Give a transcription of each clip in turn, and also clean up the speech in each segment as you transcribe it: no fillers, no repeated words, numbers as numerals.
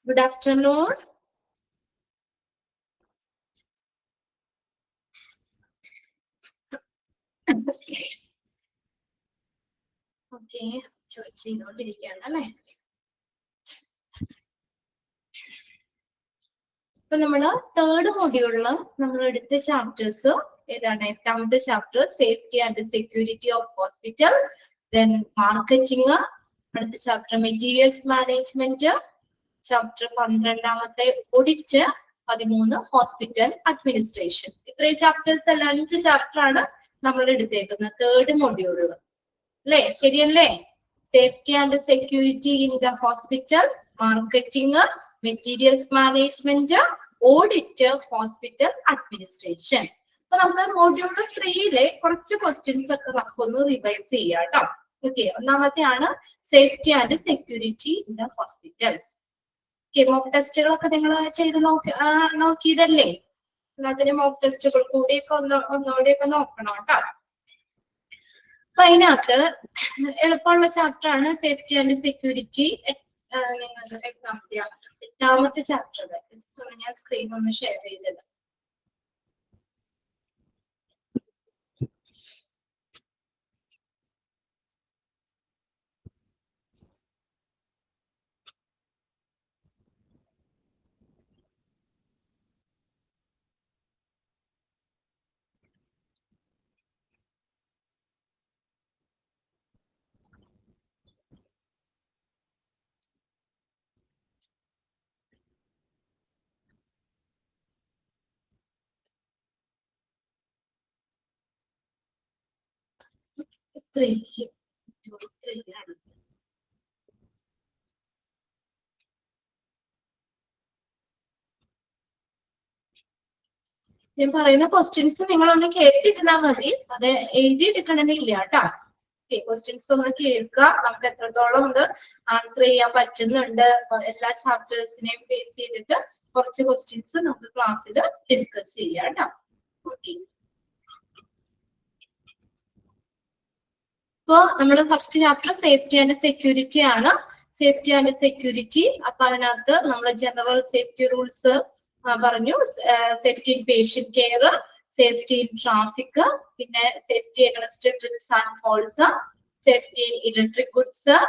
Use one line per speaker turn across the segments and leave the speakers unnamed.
Good afternoon. Okay, ചെയ്തോണ്ടിരിക്കുകയാണ് അല്ലേ? ഇപ്പൊ നമ്മള് തേർഡ് മൊഡ്യൂളില് നമ്മൾ എടുത്ത ചാപ്റ്റേഴ്സ് ഏതാണ്? എട്ടാമത്തെ chapter safety and security of hospital, then marketing, അടുത്ത chapter materials management, chapter 12 audit, 13 hospital administration. ഇത്രയും ചാപ്റ്റേഴ്സ് അല്ല, 5 ചാപ്റ്റർ ആണ് നമ്മൾ എടുത്തേക്കുന്നത് തേർഡ് മൊഡ്യൂളില് അല്ലേ? ശരിയല്ലേ? Safety and security in the hospital, marketing, materials management, audit, hospital administration. അപ്പൊ നമുക്ക് മൊഡ്യൂൾ 3 കുറച്ച് ക്വസ്റ്റ്യൻസ് ഒക്കെ നമുക്കൊന്ന് റിവൈസ് ചെയ്യാം കേട്ടോ. ഓക്കെ, ഒന്നാമത്തെയാണ് safety and security in the hospitals. Mock ടെസ്റ്റുകളൊക്കെ നിങ്ങൾ ചെയ്ത് നോക്കിയതല്ലേ? എല്ലാത്തിനും മോക്ക് ടെസ്റ്റുകൾ കൂടിയൊക്കെ ഒന്നുകൂടിയൊക്കെ നോക്കണം കേട്ടോ. അപ്പൊ അതിനകത്ത് എളുപ്പമുള്ള ചാപ്റ്റർ ആണ് സേഫ്റ്റി ആൻഡ് സെക്യൂരിറ്റി. എട്ടാമത്തെ ചാപ്റ്റർ ഞാൻ സ്ക്രീൻ ഒന്ന് ഷെയർ ചെയ്തത്. ഞാൻ പറയുന്ന ക്വസ്റ്റ്യൻസ് നിങ്ങളൊന്ന് കേട്ടിരുന്നാൽ മതി, അത് എഴുതിയെടുക്കണമെന്നില്ല കേട്ടോ. ക്വസ്റ്റ്യൻസ് ഒന്ന് കേൾക്കുക, നമുക്ക് എത്രത്തോളം ഇത് ആൻസർ ചെയ്യാൻ പറ്റുന്നുണ്ട്, എല്ലാ ചാപ്റ്റേഴ്സിനെയും ബേസ് ചെയ്തിട്ട് കുറച്ച് ക്വസ്റ്റ്യൻസ് നമുക്ക് ക്ലാസ്സിൽ ഡിസ്കസ് ചെയ്യാം കേട്ടോ. ഓക്കെ, ഇപ്പൊ നമ്മൾ first chapter safety and security ആണ്. സേഫ്റ്റി ആൻഡ് സെക്യൂരിറ്റി, അപ്പൊ അതിനകത്ത് നമ്മൾ ജനറൽ സേഫ്റ്റി റൂൾസ് പറഞ്ഞു, safety in patient care, safety in traffic, പിന്നെ safety against trips and falls, safety in electric goods,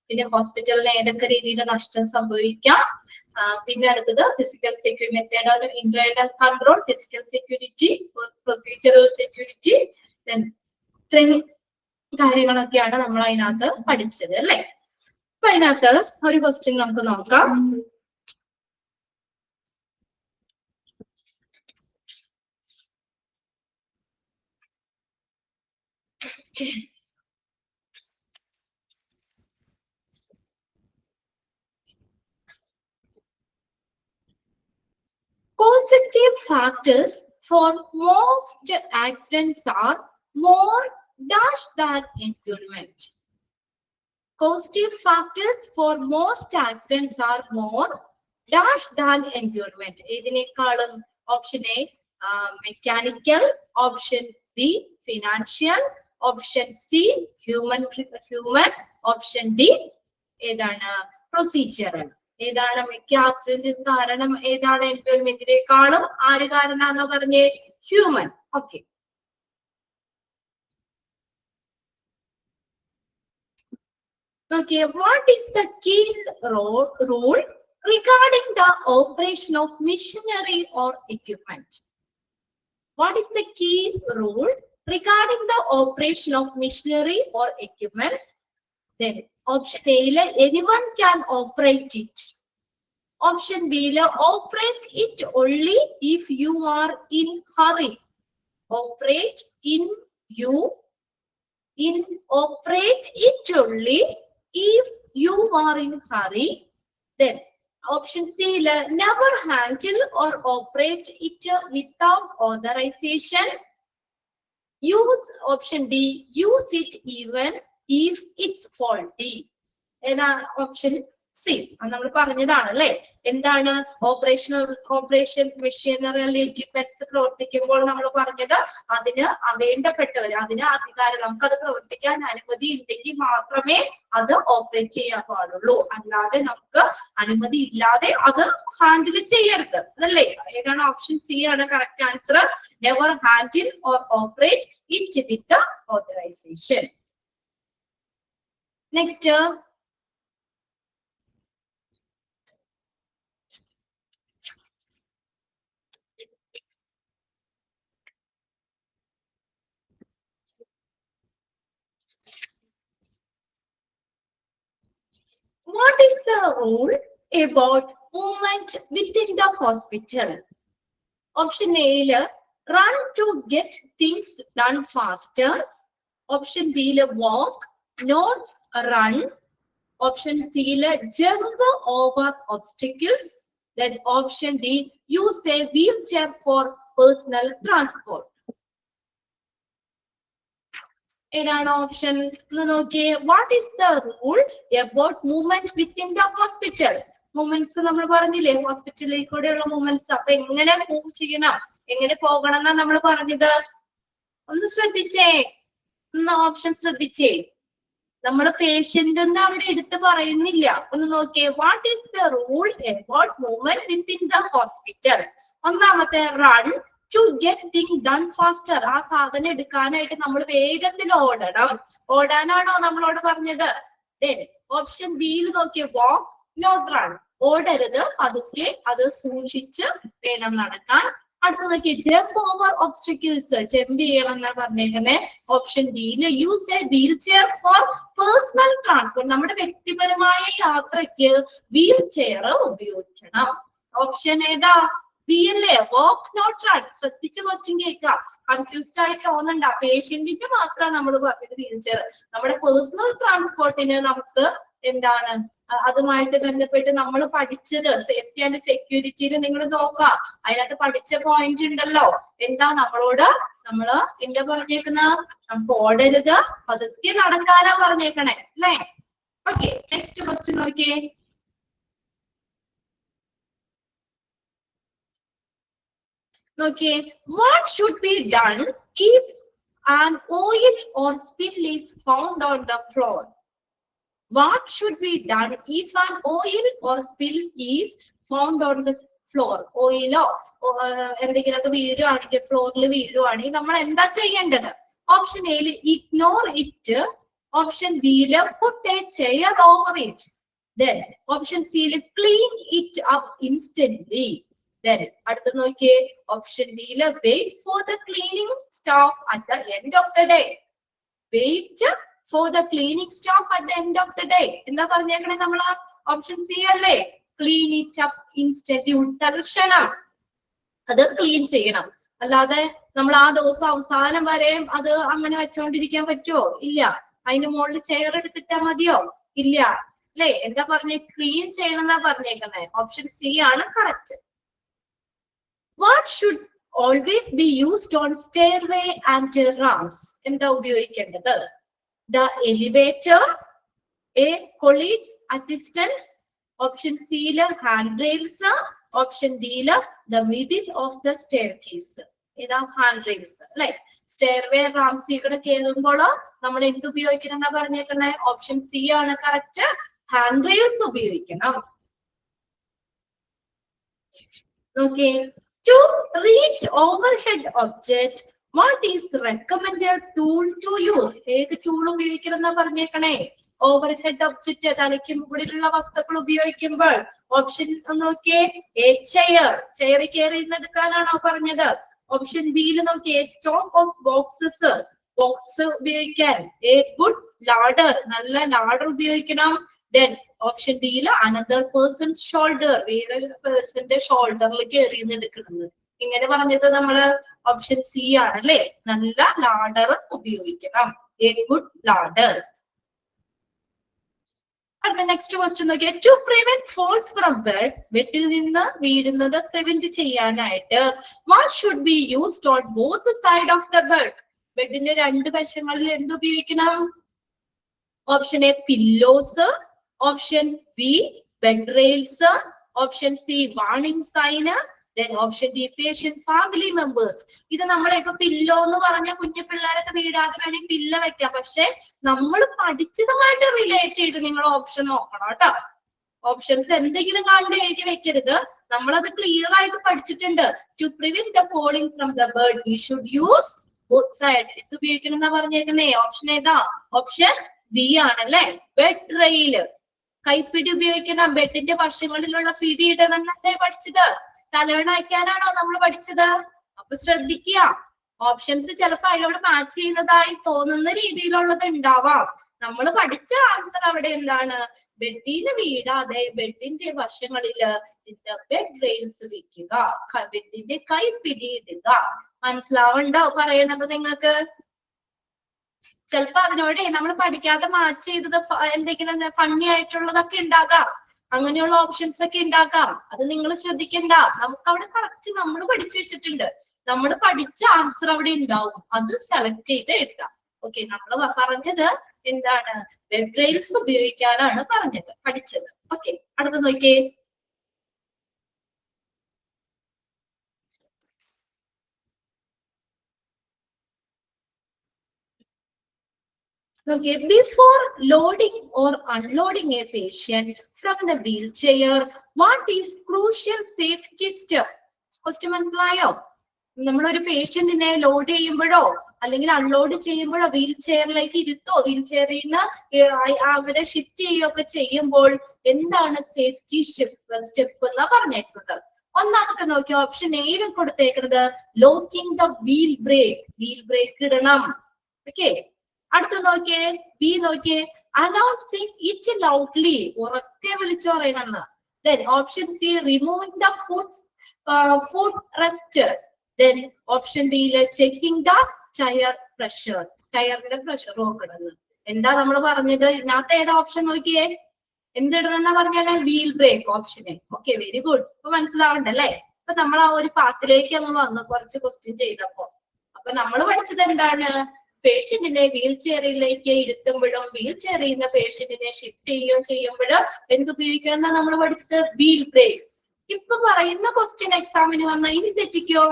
പിന്നെ ഹോസ്പിറ്റലിന് ഏതൊക്കെ രീതിയിൽ നഷ്ടം സംഭവിക്കാം, പിന്നെ അടുത്തത് physical security, method of internal control, physical security, procedural security, ഇത്രയും കാര്യങ്ങളൊക്കെയാണ് നമ്മൾ അതിനകത്ത് പഠിച്ചത് അല്ലെ? അപ്പൊ അതിനകത്ത് ഒരു ക്വസ്റ്റ്യൻ നമുക്ക് നോക്കാം. Causative factors for most accidents are more dash than environment. Causative factors for most accidents are more dash than environment. ഇതിനേക്കാളും option A mechanical, option B financial, option C human, option D ഏതാണ്? Procedural. ഏതാണ് മിക്ക ആക്സിഡന്റിന് കാരണം? ഏതാണ്? എൻവയോൺമെന്റിനേക്കാളും ആര് കാരണാന്ന് പറഞ്ഞേ? Human. Okay, okay, what is the key rule regarding the operation of machinery or equipment? What is the key rule regarding the operation of machinery or equipments? Then option A, anyone can operate it. Option B, operate it only if you are in hurry. Operate it only if you are in hurry. Then option C, never handle or operate it without authorization. Use option D, use it even if it's faulty. ഏതാ option? C നമ്മൾ പറഞ്ഞതാണ് അല്ലെ. എന്താണ് operation machinery equipments പ്രവർത്തിക്കുമ്പോൾ നമ്മൾ പറഞ്ഞത് അതിന് വേണ്ടപ്പെട്ടവർ, അതിന് അധികാരം, നമുക്കത് പ്രവർത്തിക്കാൻ അനുമതി ഉണ്ടെങ്കിൽ മാത്രമേ അത് ഓപ്പറേറ്റ് ചെയ്യാൻ പാടുള്ളൂ. അല്ലാതെ നമുക്ക് അനുമതി ഇല്ലാതെ അത് ഹാൻഡിൽ ചെയ്യരുത്. അതല്ലേ? ഏതാണ്? ഓപ്ഷൻ സി ആണ് correct answer. Never handle or operate it with authorization. Next, what is the rule about movement within the hospital? Option A, run to get things done faster. Option B, walk, not run. Option C, jump over obstacles. Then option D, use a wheelchair for personal transport. ഏതാണ് option എന്ന് നോക്കിയേ. What is the rule about movement within the hospital? Movements നമ്മൾ പറഞ്ഞില്ലേ, ഹോസ്പിറ്റലിൽ കൂടെയുള്ള movements. അപ്പൊ എങ്ങനെ move ചെയ്യണം, എങ്ങനെ പോകണം എന്നാ നമ്മൾ പറഞ്ഞത്? ഒന്ന് ശ്രദ്ധിച്ചേ, ഒന്ന് ഓപ്ഷൻ ശ്രദ്ധിച്ചേ. നമ്മള് പേഷ്യന്റ് എന്ന് അവിടെ എടുത്ത് പറയുന്നില്ല. ഒന്ന് നോക്കിയേ. What is the rule about movement within the hospital? ഒന്നാമത്തെ, run to get thing done faster. ആ സാധനം എടുക്കാനായിട്ട് നമ്മൾ വേഗത്തിൽ ഓടണം. ഓടാനാണോ നമ്മളോട് പറഞ്ഞത്? ഓപ്ഷൻ ബിയിൽ നോക്കിയ വാക്ക് നോട്ട് റൺ. ഓടരുത്, പതുക്കെ അത് സൂക്ഷിച്ച് വേണം നടക്കാൻ. അടുത്ത നോക്കിയ ജംപ് ഓവർ ഒബ്സ്റ്റക്കിൾസ്. ജംപ് ചെയ്യണം എന്നാ പറഞ്ഞേക്കുന്നത്. ഓപ്ഷൻ ഡിയിൽ use A wheel chair for personal transport. നമ്മുടെ വ്യക്തിപരമായ യാത്രയ്ക്ക് വീൽ ചെയർ ഉപയോഗിക്കണം. ഓപ്ഷൻ ഏതാ? ബി അല്ലേ? വാക്ക് നോട്ട് റൺ. ശ്രദ്ധിച്ച് ക്വസ്റ്റ്യൻ കേൾക്കുക. കൺഫ്യൂസ്ഡ് ആയിട്ട് തോന്നണ്ട. പേഷ്യന്റിന്റെ മാത്രം നമ്മൾ പറഞ്ഞത് വീൽ ചെയർ. നമ്മുടെ പേഴ്സണൽ ട്രാൻസ്പോർട്ടിന് നമുക്ക് എന്താണ് അതുമായിട്ട് ബന്ധപ്പെട്ട് നമ്മൾ പഠിച്ചത് സേഫ്റ്റി ആൻഡ് സെക്യൂരിറ്റിയിൽ നിങ്ങൾ നോക്കാം. അതിനകത്ത് പഠിച്ച പോയിന്റ് ഉണ്ടല്ലോ. എന്താ നമ്മളോട് എന്താ പറഞ്ഞേക്കുന്ന? നമുക്ക് ഓടരുത്, പതുക്കെ നടക്കാനാ പറഞ്ഞേക്കണേ അല്ലേ? ഓക്കെ, നെക്സ്റ്റ് ക്വസ്റ്റ്യൻ നോക്കിയേ. Okay, what should be done if an oil or spill is found on the floor? What should be done if an oil or spill is found on the floor? ഓയിലോ എന്തെങ്കിലുമൊക്കെ വീഴുവാണെങ്കിൽ, ഫ്ലോറിൽ വീഴുവാണെങ്കിൽ നമ്മൾ എന്താ ചെയ്യേണ്ടത്? Option എയിൽ ignore it. Option ബിയിൽ put a chair over it. Then option സിയിൽ clean it up instantly. Then അടുത്ത നോക്കിയേ. ഓപ്ഷൻ ഡിയില് wait for the cleaning staff at the end of the day. Wait for the cleaning staff at the end of the day. എന്താ പറഞ്ഞേക്കണേ നമ്മള്? Option C അല്ലേ? Clean it up instantly. തൽക്ഷണം അത് clean ചെയ്യണം. അല്ലാതെ നമ്മൾ ആ ദിവസം അവസാനം വരെ അത് അങ്ങനെ വെച്ചോണ്ടിരിക്കാൻ പറ്റുമോ? ഇല്ല. അതിന് മുകളിൽ ചെയർ എടുത്തിട്ടാ മതിയോ? ഇല്ല അല്ലേ? എന്താ പറഞ്ഞേ? ക്ലീൻ ചെയ്യണം എന്നാ പറഞ്ഞേക്കണേ. ഓപ്ഷൻ സി ആണ് correct. What should always be used on stairway and ramps? എന്താ ഉപയോഗിക്കേണ്ടത്? The elevator, a colleague's assistance. Option C handrails. Option D the middle of the staircase. ഇതാ handrails അല്ലെ? സ്റ്റെയർവേ റാംസ് ഇവിടെ കയറുമ്പോൾ നമ്മൾ എന്ത് ഉപയോഗിക്കണം എന്നാ പറഞ്ഞേക്കണേ? ഓപ്ഷൻ സി ആണ് കറക്റ്റ്. ഹാൻഡ്രെയിൽസ് ഉപയോഗിക്കണം. Okay. To reach overhead object, what is recommended tool to use? ഏത് ടൂൾ ഉപയോഗിക്കണം എന്നാ പറഞ്ഞേക്കണേ? ഓവർഹെഡ് ഒബ്ജക്റ്റ്, തലയ്ക്ക് മുകളിലുള്ള വസ്തുക്കൾ ഉപയോഗിക്കുമ്പോൾ ഓപ്ഷൻ നോക്കിയേ. A chair. ചെയർ കയറി എടുക്കാനാണോ പറഞ്ഞത്? ഓപ്ഷൻ ബിയിൽ നോക്കിയേ. Stock of boxes. ബോക്സ് ഉപയോഗിക്കാൻ. A good ladder. നല്ല ലാഡർ ഉപയോഗിക്കണം. Then ഓപ്ഷൻ ഡിയിൽ അനദർ പേഴ്സൺസ് ഷോൾഡർ. വേറൊരു പേഴ്സന്റെ ഷോൾഡറിൽ കയറി എടുക്കുന്നത്. ഇങ്ങനെ പറഞ്ഞത് നമ്മള് ഓപ്ഷൻ സി ആണ് അല്ലെ? നല്ല ലാഡർ ഉപയോഗിക്കണം. A good ladder. അടുത്ത നെക്സ്റ്റ് ക്വസ്റ്റ്യൻ നോക്കിയാൽ to prevent falls from bed. ബെഡിൽ നിന്ന് വീഴുന്നത് പ്രിവെന്റ് ചെയ്യാനായിട്ട് what should be used on both side of the bed? ബെഡിന്റെ രണ്ട് വശങ്ങളിൽ എന്ത് ഉപയോഗിക്കണം? Option A pillows. Option B bed rails. Option C, warning sign. Then option D, patient family members. ഇത് നമ്മളിപ്പോ പില്ലോ എന്ന് പറഞ്ഞ കുഞ്ഞു പിള്ളേരൊക്കെ വീടാതെ വേണമെങ്കിൽ പില്ല വെക്കാം. പക്ഷെ നമ്മൾ പഠിച്ചതുമായിട്ട് റിലേറ്റ് ചെയ്ത് നിങ്ങൾ ഓപ്ഷൻ നോക്കണം കേട്ടോ. ഓപ്ഷൻസ് എന്തെങ്കിലും കണ്ട് എഴുതി വെക്കരുത്. നമ്മളത് ക്ലിയർ ആയിട്ട് പഠിച്ചിട്ടുണ്ട്. To prevent the falling from the bed we should use both side. ഇത് ഉപയോഗിക്കണം എന്നാ പറഞ്ഞേക്കുന്നേ. ഓപ്ഷൻ ഏതാ? ഓപ്ഷൻ ബി ആണല്ലേ. ബെഡ് റെയില്, കൈപ്പിടി ഉപയോഗിക്കണം. ബെഡിന്റെ വശങ്ങളിലുള്ള പിടി ഇടണം എന്നല്ലേ പഠിച്ചത്? തലവണ വയ്ക്കാനാണോ നമ്മൾ പഠിച്ചത്? അപ്പൊ ശ്രദ്ധിക്കുക. ഓപ്ഷൻസ് ചിലപ്പോ അതിനോട് മാച്ച് ചെയ്യുന്നതായി തോന്നുന്ന രീതിയിലുള്ളത് ഉണ്ടാവാം. നമ്മൾ പഠിച്ച ആൻസർ അവിടെ എന്താണ്? ബെഡിന് വീഴാതെ ബെഡിന്റെ വശങ്ങളില് ബെഡ് റെയിൽസ് വെക്കുക, ബെഡിന്റെ കൈപ്പിടി ഇടുക. മനസ്സിലാവുണ്ടോ പറയണത് നിങ്ങൾക്ക്? ചിലപ്പോ അതിനോട് നമ്മൾ പഠിക്കാതെ മാച്ച് ചെയ്തത് എന്തെങ്കിലും ഫണ്ണി ആയിട്ടുള്ളതൊക്കെ ഉണ്ടാകാം. അങ്ങനെയുള്ള ഓപ്ഷൻസ് ഒക്കെ ഉണ്ടാക്കാം. അത് നിങ്ങൾ ശ്രദ്ധിക്കണ്ട. നമുക്ക് അവിടെ കറക്റ്റ് നമ്മൾ പഠിച്ചു വെച്ചിട്ടുണ്ട്. നമ്മൾ പഠിച്ച ആൻസർ അവിടെ ഉണ്ടാവും. അത് സെലക്ട് ചെയ്ത് എഴുതാം. ഓക്കെ, നമ്മൾ പറഞ്ഞത് എന്താണ്? വെബ് റെയിൽസ് ഉപയോഗിക്കാനാണ് പഠിച്ചത്. ഓക്കെ, അടുത്ത നോക്കിയേ. Okay, before loading or unloading a patient from the wheelchair, what is crucial safety step? Question മനസ്സിലായോ? നമ്മളൊരു പേഷ്യന്റിനെ ലോഡ് ചെയ്യുമ്പോഴോ അല്ലെങ്കിൽ അൺലോഡ് ചെയ്യുമ്പോഴോ വീൽ ചെയറിലേക്ക് ഇരുത്തോ, വീൽ ചെയറിൽ നിന്ന് അവരെ ഷിഫ്റ്റ് ചെയ്യുകയൊക്കെ ചെയ്യുമ്പോൾ എന്താണ് സേഫ്റ്റി സ്റ്റെപ്പ് എന്നാ പറഞ്ഞേക്കുന്നത്? ഒന്നാമത്തെ നോക്കി, ഓപ്ഷൻ എയിൽ കൊടുത്തേക്കുന്നത് locking the wheel brake. Wheel brake ഇടണം. ഓക്കെ, അടുത്ത നോക്കിയേ, ബി നോക്കിയേ, അനൗൺസിങ് ഇറ്റ് ലൗഡ്ലി, ഉറക്കെ വിളിച്ചു പറയണമെന്ന്. Then option C, removing the foot rest. Then option ഡിയില് ചെക്കിംഗ് ദ ടയർ പ്രഷർ, ടയറിന്റെ പ്രഷർ നോക്കണമെന്ന്. എന്താ നമ്മൾ പറഞ്ഞത്? ഇതിനകത്ത് ഏതാ ഓപ്ഷൻ നോക്കിയേ? എന്തിടുന്ന പറഞ്ഞാണ്? വീൽ ബ്രേക്ക് ഓപ്ഷന്. Okay, very good. ഇപ്പൊ മനസ്സിലാവണ്ടല്ലേ? അപ്പൊ നമ്മൾ ആ ഒരു പാത്തിലേക്ക് അങ്ങ് വന്നു കുറച്ച് ക്വസ്റ്റ്യൻ ചെയ്തപ്പോ. അപ്പൊ നമ്മൾ പഠിച്ചത് എന്താണ്? പേഷ്യന്റിനെ വീൽ ചെയറിലേക്ക് ഇരുത്തുമ്പോഴും വീൽ ചെയറിൽ നിന്ന് പേഷ്യന്റിനെ ഷിഫ്റ്റ് ചെയ്യുമ്പോഴും എന്തുപയോഗിക്കണം എന്നാ നമ്മൾ പഠിച്ചത്? Wheel breaks. ഇപ്പൊ പറയുന്ന ക്വസ്റ്റ്യൻ എക്സാമിന് വന്നാൽ ഇനി തെറ്റിക്കോ?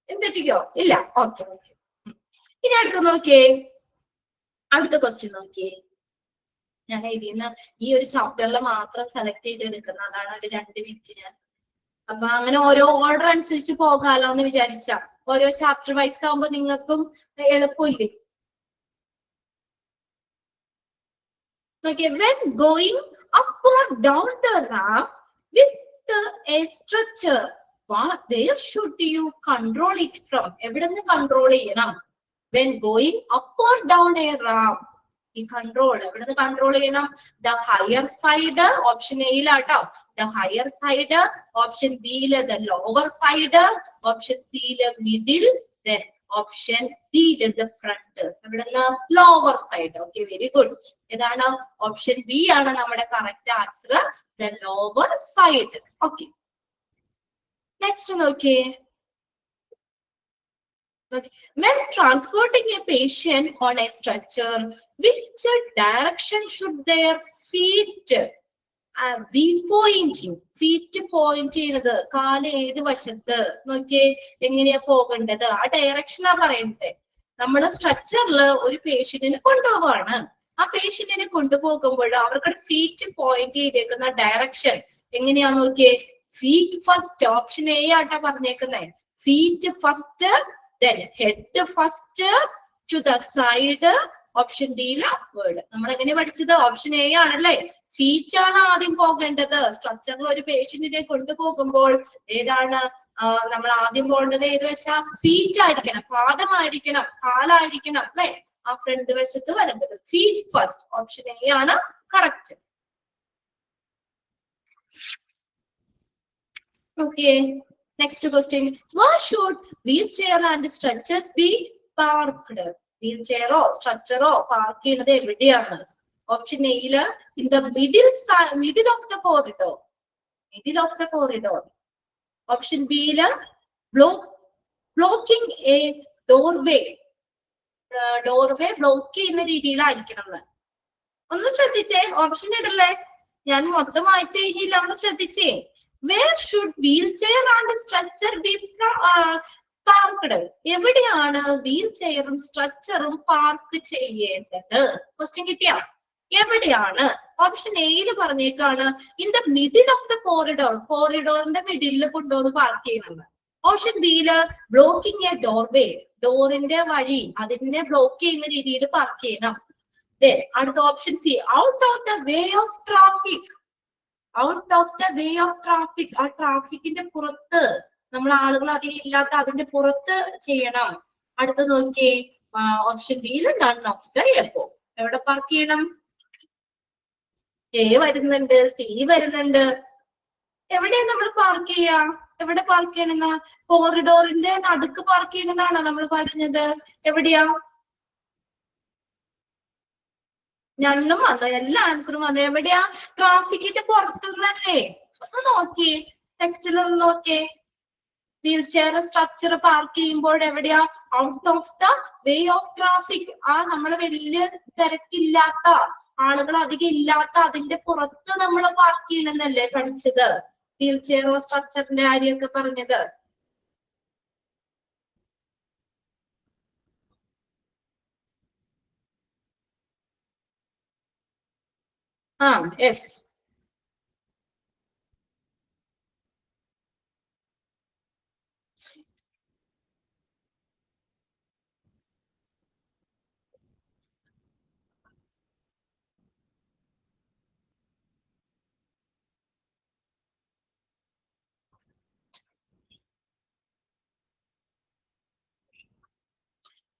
തെറ്റിക്കോ? ഇല്ല. Okay okay. ഇനി അടുത്ത് നോക്കിയേ, അടുത്ത ക്വസ്റ്റ്യൻ നോക്കിയേ. ഞാൻ ഇതിന്ന് ഈ ഒരു ചാപ്റ്ററിൽ മാത്രം സെലക്ട് ചെയ്തെടുക്കുന്നതാണ്. ഒരു 2 മിനിറ്റ് ഞാൻ. അപ്പൊ അങ്ങനെ ഓരോ ഓർഡർ അനുസരിച്ച് പോകാലോ എന്ന് വിചാരിച്ച. ഓരോ ചാപ്റ്റർ വൈസ് ആകുമ്പോ നിങ്ങൾക്കും എളുപ്പമില്ലേ? Okay, when going up or down the ramp with a structure, where should you control it from? എവിടെ നിന്ന് കൺട്രോൾ ചെയ്യണം? When going up or down a ramp, ഈ കൺട്രോൾ എവിടെ നിന്ന് കൺട്രോൾ ചെയ്യണം? ദ ഹയർ സൈഡ്, ഓപ്ഷൻ എയിലാട്ടോ. The higher side, option ബിയില് the lower side, option സിയില് മിഡിൽ, ദെൻ ഓപ്ഷൻ ഡിയില് ദ ഫ്രണ്ട്. എവിടുന്ന്? Lower side. Okay, very good. ഏതാണ്? ഓപ്ഷൻ ബി ആണ് നമ്മുടെ correct answer, the lower side. Okay, next നോക്കിയേ. When transporting a patient on a stretcher, which direction should their feet be pointing? Feet point ചെയ്യുന്നത് കാല് ഏത് വശത്ത് നോക്കിയേ എങ്ങനെയാ പോകേണ്ടത്? ആ ഡയറക്ഷനാ പറയുന്നത്. നമ്മള് സ്ട്രക്ചറില് ഒരു പേഷ്യന്റിനെ കൊണ്ടുപോവാണ്. ആ പേഷ്യന്റിനെ കൊണ്ടുപോകുമ്പോൾ അവർക്ക് ഫീറ്റ് പോയിന്റ് ചെയ്തേക്കുന്ന ഡയറക്ഷൻ എങ്ങനെയാ നോക്കിയേ? ഫീറ്റ് ഫസ്റ്റ്, ഓപ്ഷൻ എ ആട്ടാ പറഞ്ഞേക്കുന്നത്. Feet first, then head first to the side, option ഡിയിൽ upward. നമ്മൾ എങ്ങനെ പഠിച്ചത്? ഓപ്ഷൻ എ ആണല്ലേ. ഫീറ്റ് ആണ് ആദ്യം പോകേണ്ടത്. സ്ട്രക്ചറിൽ ഒരു പേഷ്യന്റിനെ കൊണ്ടുപോകുമ്പോൾ ഏതാണ് നമ്മൾ ആദ്യം പോകേണ്ടത്? ഏത് വശം? ഫീറ്റ് ആയിരിക്കണം, പാദമായിരിക്കണം, കാലായിരിക്കണം അല്ലെ ആ ഫ്രണ്ട് വശത്ത് വരേണ്ടത്. ഫീറ്റ് ഫസ്റ്റ്, ഓപ്ഷൻ എ ആണ് correct. Okay, next question. Where should wheelchair and structures be parked? Wheelchair or structure or park ചെയ്യുന്നത് എവിടെയാണ്? ഓപ്ഷൻ എയില് in the middle of the corridor. Middle of the corridor. Option ബിയില് blocking a doorway. Doorway block ചെയ്യുന്ന രീതിയിലായിരിക്കണം. ഒന്ന് ശ്രദ്ധിച്ചേ, option ഇടല്ലേ, ഞാൻ മൊത്തം വായിച്ചു കഴിഞ്ഞില്ല, ഒന്ന് ശ്രദ്ധിച്ചേ. Where should wheelchair and stretcher be parked? എവിടെയാണ് വീൽ ചെയറും സ്ട്രക്ചറും പാർക്ക് ചെയ്യേണ്ടത്? ക്വസ്റ്റ്യൻ കിട്ടിയോ? എവിടെയാണ്? ഓപ്ഷൻ എയിൽ പറഞ്ഞേക്കാണ് in the middle of the corridor, കോറിഡോറിന്റെ മിഡിലിൽ കൊണ്ടുവന്ന് പാർക്ക് ചെയ്യുന്നത്. ഓപ്ഷൻ ബിയില് ബ്ലോക്കിംഗ് എ ഡോർവേ, ഡോറിന്റെ വഴി അതിനെ ബ്ലോക്ക് ചെയ്യുന്ന രീതിയിൽ പാർക്ക് ചെയ്യണം. അടുത്ത option C out of the way of traffic, out of the way of traffic, ആ ട്രാഫിക്കിന്റെ പുറത്ത്, നമ്മൾ ആളുകൾ അധികം ഇല്ലാത്ത അതിന്റെ പുറത്ത് ചെയ്യണം. അടുത്ത നോക്കിയേ, ഓപ്ഷൻ ഡിയിൽ നൺ ഓഫ് ദ എബോ, എവിടെ പാർക്ക് ചെയ്യണം? എ വരുന്നുണ്ട്, സി വരുന്നുണ്ട്. എവിടെയാ നമ്മൾ പാർക്ക് ചെയ്യാ? എവിടെ പാർക്ക് ചെയ്യണമെന്ന്? കോറിഡോറിന്റെ നടുക്ക് പാർക്ക് ചെയ്യണമെന്നാണോ നമ്മൾ പറഞ്ഞത്? എവിടെയാ? ഞണ്ണും വന്നോ? എല്ലാ ആൻസറും വന്നോ? എവിടെയാ? ട്രാഫിക്കിന്റെ പുറത്തുനിന്നല്ലേ? ഒന്ന് നോക്കിയേ, ടെക്സ്റ്റിലൊന്ന് നോക്കിയേ. വീൽ ചെയർ സ്ട്രക്ചർ പാർക്ക് ചെയ്യുമ്പോൾ എവിടെയാ? Out of the way of traffic, ആ നമ്മള് വലിയ തിരക്കില്ലാത്ത, ആളുകൾ അധികം ഇല്ലാത്ത അതിന്റെ പുറത്ത് നമ്മൾ പാർക്ക് ചെയ്യണമെന്നല്ലേ പഠിച്ചത്? വീൽ ചെയറോ സ്ട്രക്ചറിന്റെ കാര്യമൊക്കെ പറഞ്ഞത്. യെസ്.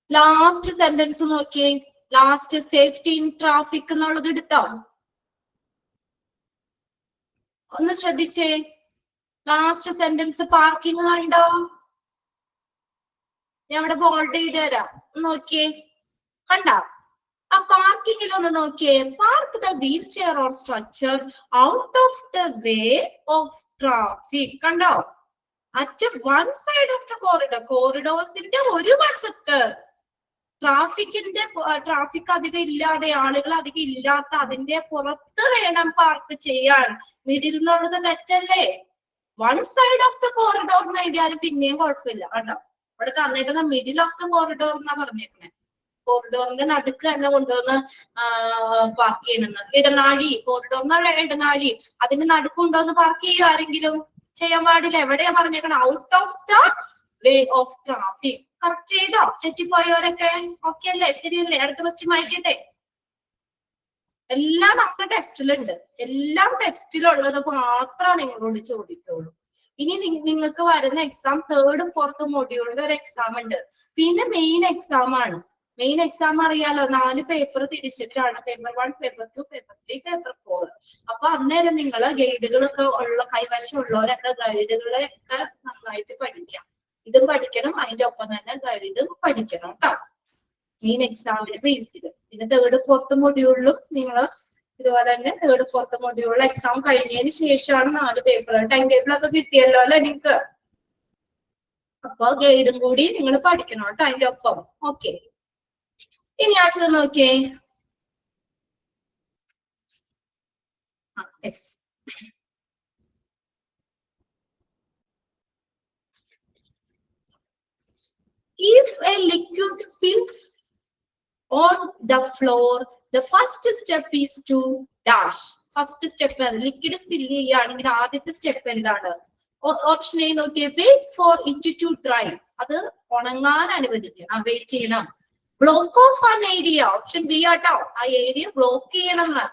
ലാസ്റ്റ് സെന്റൻസ് നോക്കിയേ, ലാസ്റ്റ് സേഫ്റ്റി ഇൻ ട്രാഫിക് എന്നുള്ളത് എടുത്തോ? ഒന്ന് ശ്രദ്ധിച്ചേ, ലാസ്റ്റ് സെന്റൻസ് പാർക്കിംഗ് കണ്ടോ? ഞാൻ ഇവിടെ ബോൾഡ് ചെയ്ത് തരാം, നോക്കിയേ, കണ്ടോ? ആ പാർക്കിങ്ങിൽ ഒന്ന് നോക്കിയേ, park the wheelchair or stretcher out of the way of traffic, കണ്ടോ? At one side of the corridor, കോറിഡോർസിന്റെ ഒരു വശത്ത്, ട്രാഫിക് അധികം ഇല്ലാതെ, ആളുകൾ അധികം ഇല്ലാത്ത അതിന്റെ പുറത്ത് വേണം പാർക്ക് ചെയ്യാൻ. മിഡിൽ എന്നുള്ളത് തെറ്റല്ലേ? One side of the corridor എന്ന് എഴുതിയാലും പിന്നെയും കുഴപ്പമില്ല, കണ്ടോ? ഇവിടെ തന്നേക്കുന്ന മിഡിൽ ഓഫ് ദ കോറിഡോർ എന്നാ പറഞ്ഞേക്കണേ. കോറിഡോറിന്റെ നടുക്ക് തന്നെ കൊണ്ടുവന്ന് പാർക്ക് ചെയ്യണമെന്ന്. ഇടനാഴി, കോറിഡോറിനുള്ള ഇടനാഴി, അതിന്റെ നടുക്ക് കൊണ്ടുവന്ന് പാർക്ക് ചെയ്യുക ആരെങ്കിലും? ചെയ്യാൻ പാടില്ല. എവിടെയാ പറഞ്ഞേക്കണം? Out of the way of traffic. Correct ചെയ്തോ? തെറ്റിപ്പോയവരൊക്കെ ഓക്കെ അല്ലേ? ശരിയല്ലേ? അടുത്ത ക്വസ്റ്റ്യൻ വായിക്കട്ടെ. എല്ലാം നമ്മുടെ ടെക്സ്റ്റിലുണ്ട്, എല്ലാം ടെക്സ്റ്റിലുള്ളത് മാത്രമേ നിങ്ങളോട് ചോദിക്കുള്ളൂ. ഇനി നിങ്ങൾക്ക് വരുന്ന എക്സാം 3rd 4th മൊഡ്യൂളിന്റെ ഒരു എക്സാം ഉണ്ട്, പിന്നെ മെയിൻ എക്സാം ആണ്. മെയിൻ എക്സാം അറിയാലോ, 4 പേപ്പർ തിരിച്ചിട്ടാണ്, പേപ്പർ 1, പേപ്പർ 2, പേപ്പർ 3, പേപ്പർ 4. അപ്പൊ അന്നേരം നിങ്ങൾ ഗൈഡുകളൊക്കെ ഉള്ള, കൈവശം ഉള്ളവരൊക്കെ ഗൈഡുകളെയൊക്കെ നന്നായിട്ട് പഠിക്കാം. ഇതും പഠിക്കണം, അതിന്റെ ഒപ്പം തന്നെ ഗൈഡും പഠിക്കണം കേട്ടോ, മെയിൻ എക്സാമിന് ബേസ് ചെയ്ത്. പിന്നെ 3rd 4th മൊഡ്യൂളിലും നിങ്ങൾ ഇതുപോലെ തന്നെ 3rd 4th മൊഡ്യൂളിൽ എക്സാം കഴിഞ്ഞതിന് ശേഷമാണ് 4 പേപ്പർ. ടൈം ടേബിളൊക്കെ കിട്ടിയല്ലോ അല്ലെ നിങ്ങൾക്ക്? അപ്പൊ ഗൈഡും കൂടി നിങ്ങൾ പഠിക്കണം കേട്ടോ അതിന്റെ ഒപ്പം. ഓക്കെ, ഇനി അടുത്ത് നോക്കിയേ. If a liquid spills on the floor, the first step is to dash. First step liquid spill ചെയ്യുകയാണെങ്കിൽ ആദ്യത്തെ സ്റ്റെപ്പ് എന്താണ്? ഓപ്ഷൻ എ നോക്കിയേ, wait for it to dry, അത് ഉണങ്ങാൻ അനുവദിക്കണം, വെയിറ്റ് ചെയ്യണം. Block off an area, option B ആട്ടോ, ആ ഏരിയ ബ്ലോക്ക് ചെയ്യണമെന്ന്.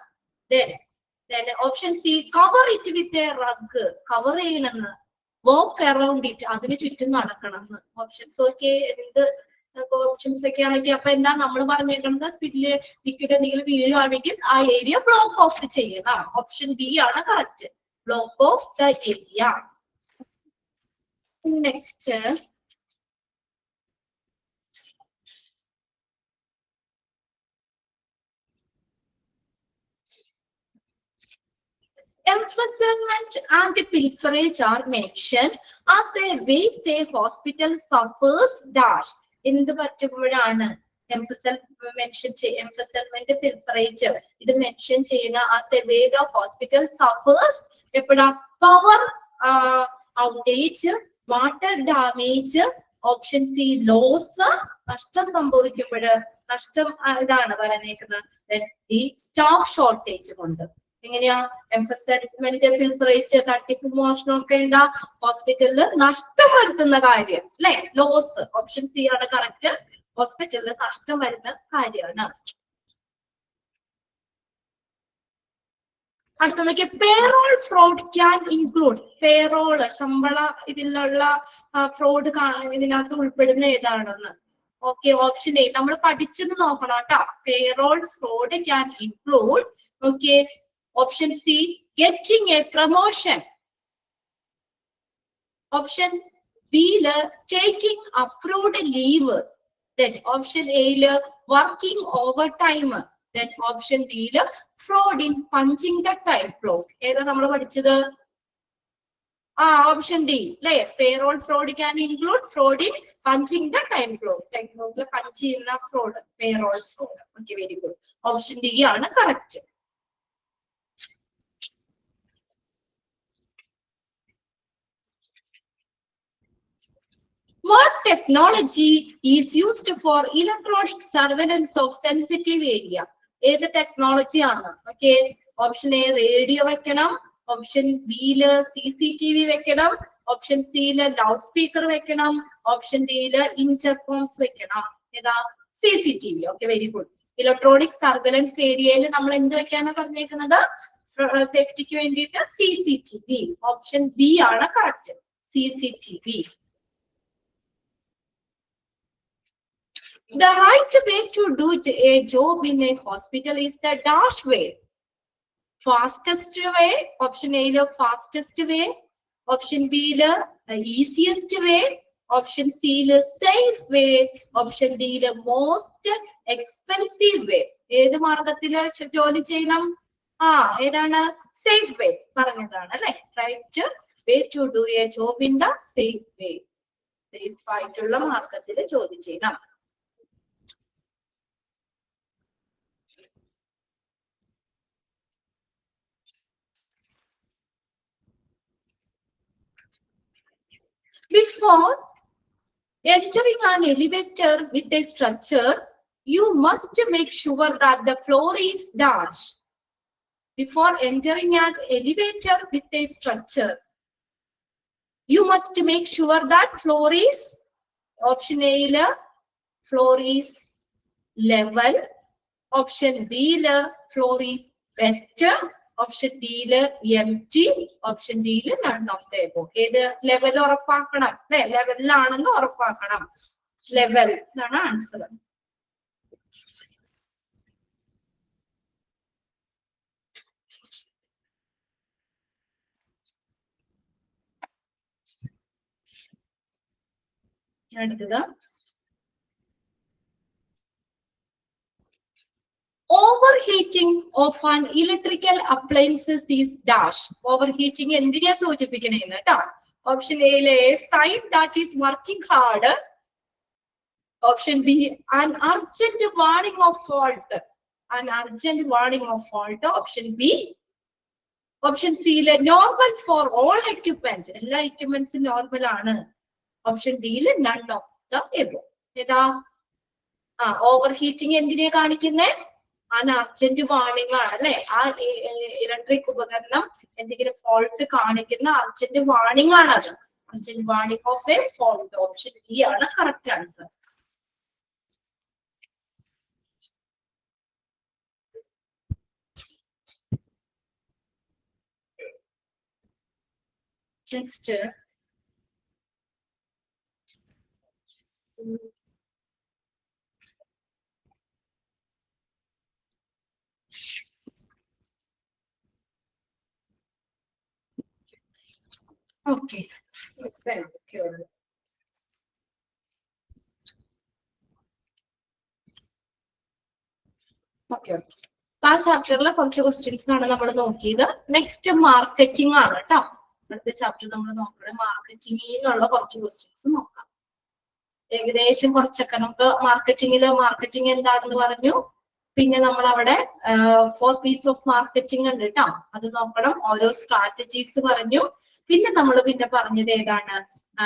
Option C cover it with a rug, cover ചെയ്യണമെന്ന്. വോക്ക് അറൌണ്ട് ഇറ്റ്, അതിന് ചുറ്റും നടക്കണം എന്ന്. ഓപ്ഷൻസ് ഒക്കെ എന്ത് ഓപ്ഷൻസ് ഒക്കെ ആണെങ്കിൽ അപ്പൊ എന്താ നമ്മൾ പറഞ്ഞേക്കുന്നത്? സ്പില്ല് ലിക്വിഡ് എന്തെങ്കിലും വീഴുകയാണെങ്കിൽ ആ ഏരിയ ബ്ലോക്ക് ഓഫ് ചെയ്യണം. ഓപ്ഷൻ ബി ആണ് correct, block of the area. Next, embezzlement and pilferage are mentioned as a way say hospital suffers dash. എന്ത് പറ്റുമ്പോഴാണ് emphysement filtrate ഇത് മെൻഷൻ ചെയ്യുന്ന as a way the hospital suffers എപ്പോഴാ power outage, water damage, option C loss, നഷ്ടം സംഭവിക്കുമ്പോൾ നഷ്ടം ഇതാണ് പറഞ്ഞേക്കുന്നത് സ്റ്റാഫ് ഷോർട്ടേജ് കൊണ്ട്. എങ്ങനെയാ എംഫസൈസ്മെന്റ് ഫിൽട്രേറ്റ് തട്ടിപ്പ് മോഷണമൊക്കെ എന്താ ഹോസ്പിറ്റലിൽ നഷ്ടം വരുത്തുന്ന കാര്യം അല്ലെ, ലോസ്. ഓപ്ഷൻ സി ആണ് കറക്റ്റ്, ഹോസ്പിറ്റലിൽ നഷ്ടം വരുന്ന കാര്യമാണ്. അടുത്ത നോക്കിയ payroll fraud can include. Payroll ശമ്പള ഇതിലുള്ള ഫ്രോഡ് ഇതിനകത്ത് ഉൾപ്പെടുന്ന ഏതാണെന്ന്. ഓക്കെ, ഓപ്ഷൻ എ നമ്മൾ പഠിച്ചത് നോക്കണം കേട്ടോ. Payroll fraud can include. Okay, option C getting a promotion. Option ബിയില് taking approved leave. Then option എയില് working overtime. Then option ഡിയില് fraud in punching the time clock. ഏതാ നമ്മൾ പഠിച്ചത്? ഓപ്ഷൻ ഡി അല്ലെ. Payroll fraud can include fraud in punching the time clock. Time ക്ലോക്കിൽ punch ചെയ്യുന്ന fraud payroll fraud. Okay, very good. Option D ആണ് correct. What technology is used for electronic surveillance of sensitive area? ഏത് technology ആണ്? Okay, option A radio വെക്കണം, option ബിയില് CCTV വെക്കണം, option സിയില് loud speaker വെക്കണം, option ഡിയില് ഇന്റർഫോൺസ് വെക്കണം. ഏതാ? CCTV. Okay, very good. Electronic surveillance ഏരിയയിൽ നമ്മൾ എന്ത് വെക്കാനാണ് പറഞ്ഞേക്കുന്നത്? സേഫ്റ്റിക്ക് വേണ്ടിയിട്ട് CCTV. ഓപ്ഷൻ ബി ആണ് correct, CCTV. The right way to do a job in a hospital is the dash way. Fastest way. Option A lo fastest way. Option B lo easiest way. Option C lo safe way. Option D lo most expensive way. ഏത് മാർഗത്തില് ജോലി ചെയ്യണം? ഏതാണ്? Safe way പറഞ്ഞതാണ് അല്ലെ. Right way to do a job in the safe way. Safe ആയിട്ടുള്ള മാർഗത്തിൽ ജോലി ചെയ്യണം. Before entering an elevator with a structure, you must make sure that the floor is dash. Before entering an elevator with a structure, you must make sure that floor is, option A la floor is level, option B la floor is better, option ഡിയില് empty, option ഡിയില് none of the above. ഏത്? Level ഉറപ്പാക്കണം അല്ലെ, ലെവലിലാണെന്ന് ഉറപ്പാക്കണം. Level ഇതാണ് answer. അടുത്തത് overheating of an electrical appliances is dash. Overheating എന്തിനാ സൂചിപ്പിക്കണേന്ന് കേട്ടോ. ഓപ്ഷൻ എയിലെ sign that is working hard. Option B an urgent warning of fault. An urgent warning of fault. Option B. Option സിയിലെ normal for all equipment. എല്ലാ equipments normal ആണ്. Option ഡിയില് none of the above. ഏതാ? Overheating എന്തിനെ കാണിക്കുന്നേ? Urgent warning ആണ് അല്ലെ. ആ ഇലക്ട്രിക് ഉപകരണം എന്തെങ്കിലും ഫോൾട്ട് കാണിക്കുന്ന അർജന്റ് വാർണിംഗ് ആണ് അത്. Urgent warning of a fault. Option B ആണ് correct answer. Next okay. Okay. ആ ചാപ്റ്ററിലെ കുറച്ച് ക്വസ്റ്റ്യൻസ് ആണ് നമ്മൾ നോക്കിയത്. നെക്സ്റ്റ് മാർക്കറ്റിംഗ് ആണ് കേട്ടോ. അടുത്ത ചാപ്റ്റർ നമ്മൾ നോക്കുന്നത് മാർക്കറ്റിംഗിൽ നിന്നുള്ള കുറച്ച് ക്വസ്റ്റ്യൻസ് നോക്കാം. ഏകദേശം കുറച്ചൊക്കെ നമുക്ക് മാർക്കറ്റിംഗ് എന്താണെന്ന് പറഞ്ഞു. പിന്നെ നമ്മൾ അവിടെ 4 P's ഓഫ് മാർക്കറ്റിംഗ് ഉണ്ട് കേട്ടോ, അത് നോക്കണം. ഓരോ സ്ട്രാറ്റജീസ് പറഞ്ഞു. പിന്നെ നമ്മൾ പറഞ്ഞത് ഏതാണ് ആ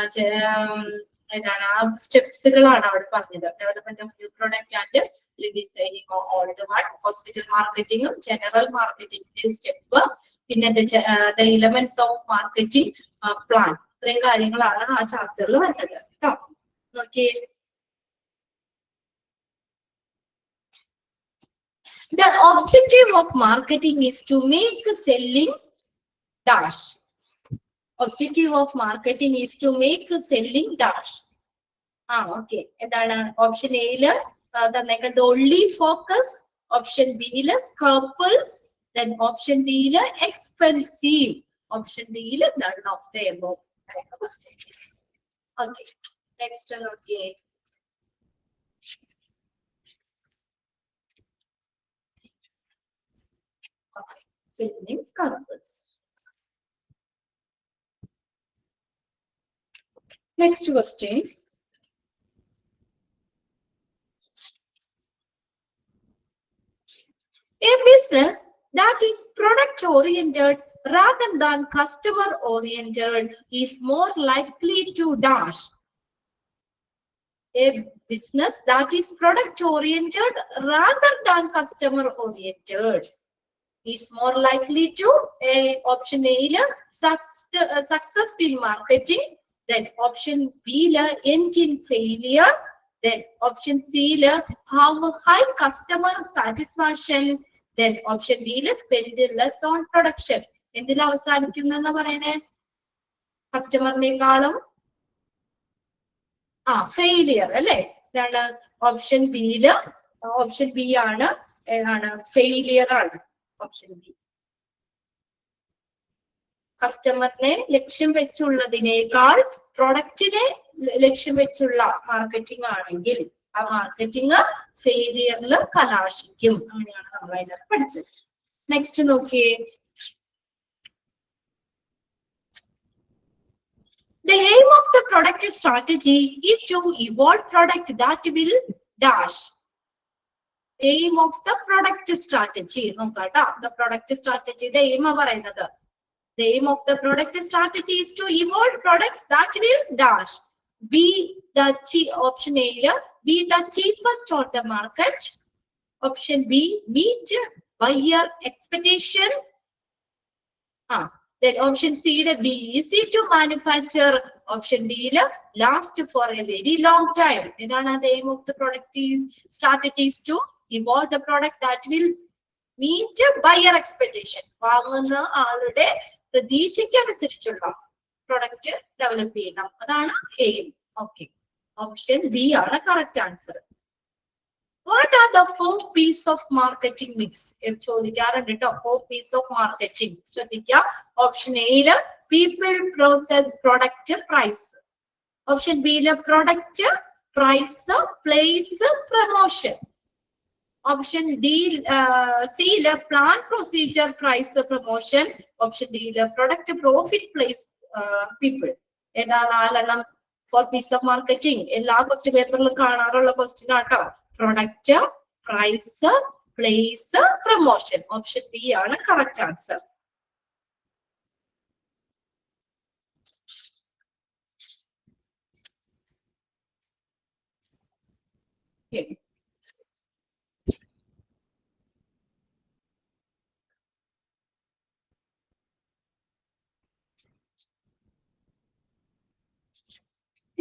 സ്റ്റെപ്സുകളാണ് അവിടെ പറഞ്ഞത്. Development of new product and redesigning old one, hospital മാർക്കറ്റിംഗും ജനറൽ മാർക്കറ്റിംഗ് സ്റ്റെപ്പ്, പിന്നെ the elements of marketing plan. ഇത്രയും കാര്യങ്ങളാണ് ആ ചാപ്റ്ററിൽ വരുന്നത് കേട്ടോ. നോക്കിയേ, the objective of marketing is to make selling dash. Objective of marketing is to make selling dash. Okay. എന്താണ് ഓപ്ഷൻ എയില് the only focus, ഓപ്ഷൻ ബിയില് scalpels, then ഓപ്ഷൻ ഡിയില് expensive, ഓപ്ഷൻ ഡിയില് none of the above. Okay. Next one. Okay. Selling scalpels. Next question. A business that is product oriented rather than customer oriented is more likely to dash. A business that is product oriented rather than customer oriented is more likely to option A success in marketing, then option B end in failure, then option C have high customer satisfaction, then option D spend less on production. എന്തിൽ അവസാനിക്കുന്ന പറയണേ? കസ്റ്റമറിനേക്കാളും failure അല്ലെ? ഇതാണ് option ബിയില്. Option B ആണ് ഏതാണ്? Failure ആണ് option B. കസ്റ്റമറിനെ ലക്ഷ്യം വെച്ചുള്ളതിനേക്കാൾ പ്രൊഡക്റ്റിനെ ലക്ഷ്യം വെച്ചുള്ള മാർക്കറ്റിംഗ് ആണെങ്കിൽ ആ മാർക്കറ്റിംഗ് ഫെയിലിയറിൽ കലാശിക്കും. അങ്ങനെയാണ് നമ്മൾ അതിനകത്ത് പഠിച്ചത്. നെക്സ്റ്റ് നോക്കിയേ, the aim of the product strategy is to evolve product that will dash. Aim of the product strategy നോക്കാട്ടോ. The product strategy യുടെ aim പറയുന്നത്, the aim of the product strategy is to evolve products that will dash. Be the option A be the cheapest on the market. Option B meet buyer expectation. Then option C be easy to manufacture. Option D last for a very long time. Idana the aim of the product strategies to evolve the product that will meet buyer expectation. വാങ്ങുന്ന ആളുടെ പ്രതീക്ഷയ്ക്കനുസരിച്ചുള്ള product develop ചെയ്യണം, അതാണ് aim. Okay, option B ആണ് correct answer. What are the 4 P's of marketing mix? ചോദിക്കാറുണ്ട് കേട്ടോ. 4 P's of marketing. ശ്രദ്ധിക്കുക. Option എയില് people, process, product, price. Option ബിയില് product, price, place, promotion. Option D സിയില് plan, procedure, price, promotion. Option ഡിയില് product, profit, place, people. ഏതാ 4 എണ്ണം 4 P's of marketing? എല്ലാ ക്വസ്റ്റ്യൻ പേപ്പറിലും കാണാറുള്ള ക്വസ്റ്റ്യൻ ആട്ടോ. Product, price, place, promotion. Option B ആണ് കറക്റ്റ് ആൻസർ.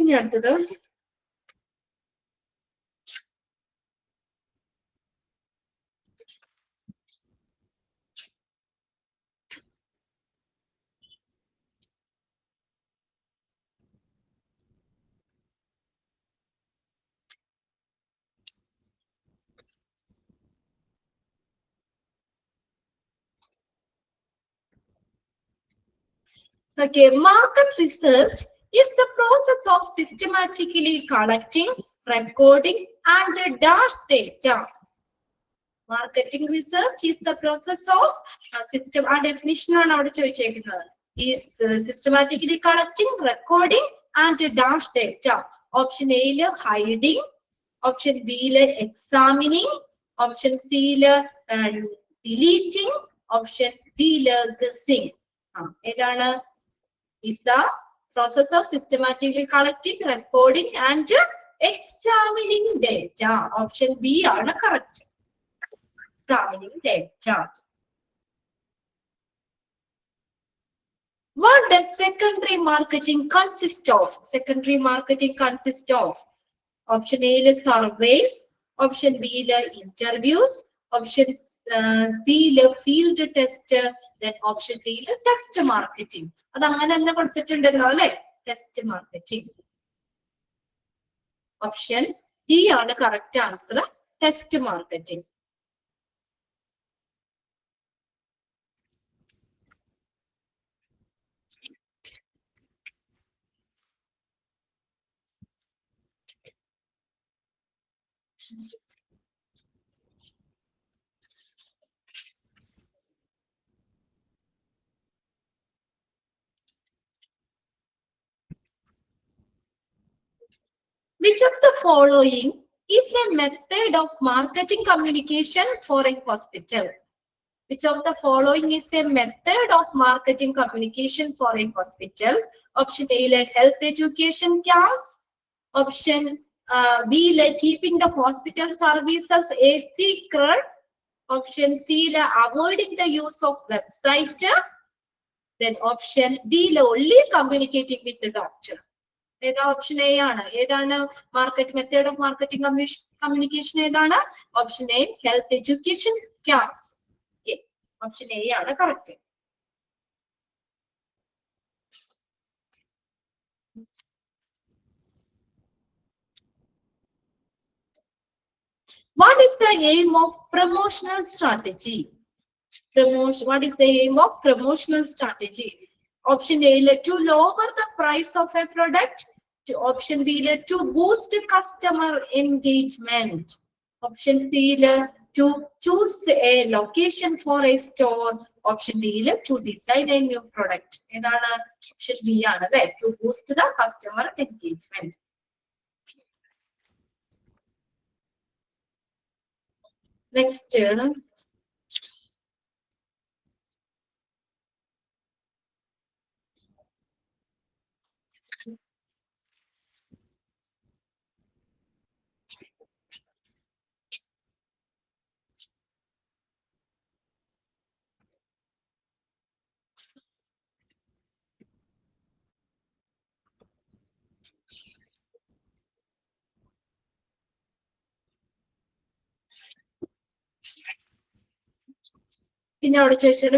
ഇനി അടുത്തത് okay, market research is the process of systematically collecting, recording and dash data. Marketing research is the process of system. ആ definition ആണ് അവിടെ ചോദിച്ചേക്കുന്നത്. Is systematically collecting, recording and dash data option എയില് hiding, option ബിയില് examining, option സിയില് deleting, option ഡിയില് guessing. ഏതാണ്? is the process of systematically collecting, recording and examining data. Option B ആണ് correct. Examining data. What does secondary marketing consist of? Secondary marketing consists of option A is surveys, option B is interviews, option C is field test, then option D is test marketing. അത് അങ്ങനെ തന്നെ കൊടുത്തിട്ടുണ്ടല്ലോ അല്ലേ? Test marketing. Option D ആണ് correct answer, test marketing. Which of the following is a method of marketing communication for a hospital? Which of the following is a method of marketing communication for a hospital? Option A like health education camps, option B like keeping the hospital services a secret, option C like avoiding the use of website, then option D like only communicating with the doctor. ഏതാ? Option A ആണ്. ഏതാണ് market method of marketing communication? ഏതാണ്? Option A health education camps. Option A ആണ് correct. What is the aim of promotional strategy? What is the aim of promotional strategy? Option A to lower the price of a product. Option B to boost customer engagement. Option C to choose a location for a store. Option D to design a new product. ഏതാണ്? Option B ആണ് അല്ലേ? To boost the customer engagement. Next.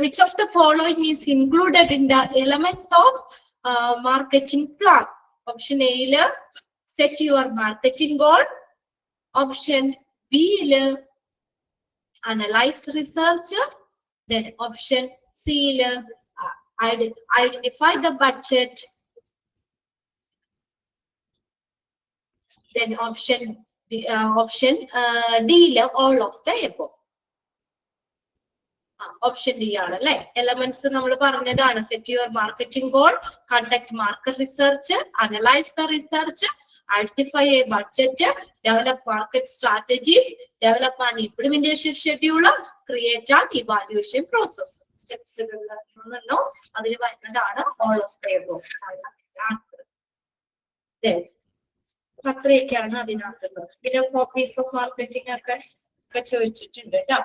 Which of the following is included in the elements of marketing plan? Option A set your marketing goal, option B analyze research, then option C identify the budget, then option D all of the above. Option D ആണ് അല്ലെ? Elements നമ്മൾ പറഞ്ഞതാണ്. Set your marketing goal, conduct market research, analyse the research, identify A budget, develop market strategies, develop and implementation schedule, create and evaluation process. Steps അതിൽ വരുന്നതാണ് all of the above. അത്രയൊക്കെയാണ് അതിനകത്തുള്ളത്. പിന്നെ copies of marketing ഒക്കെ ചോദിച്ചിട്ടുണ്ട് കേട്ടോ.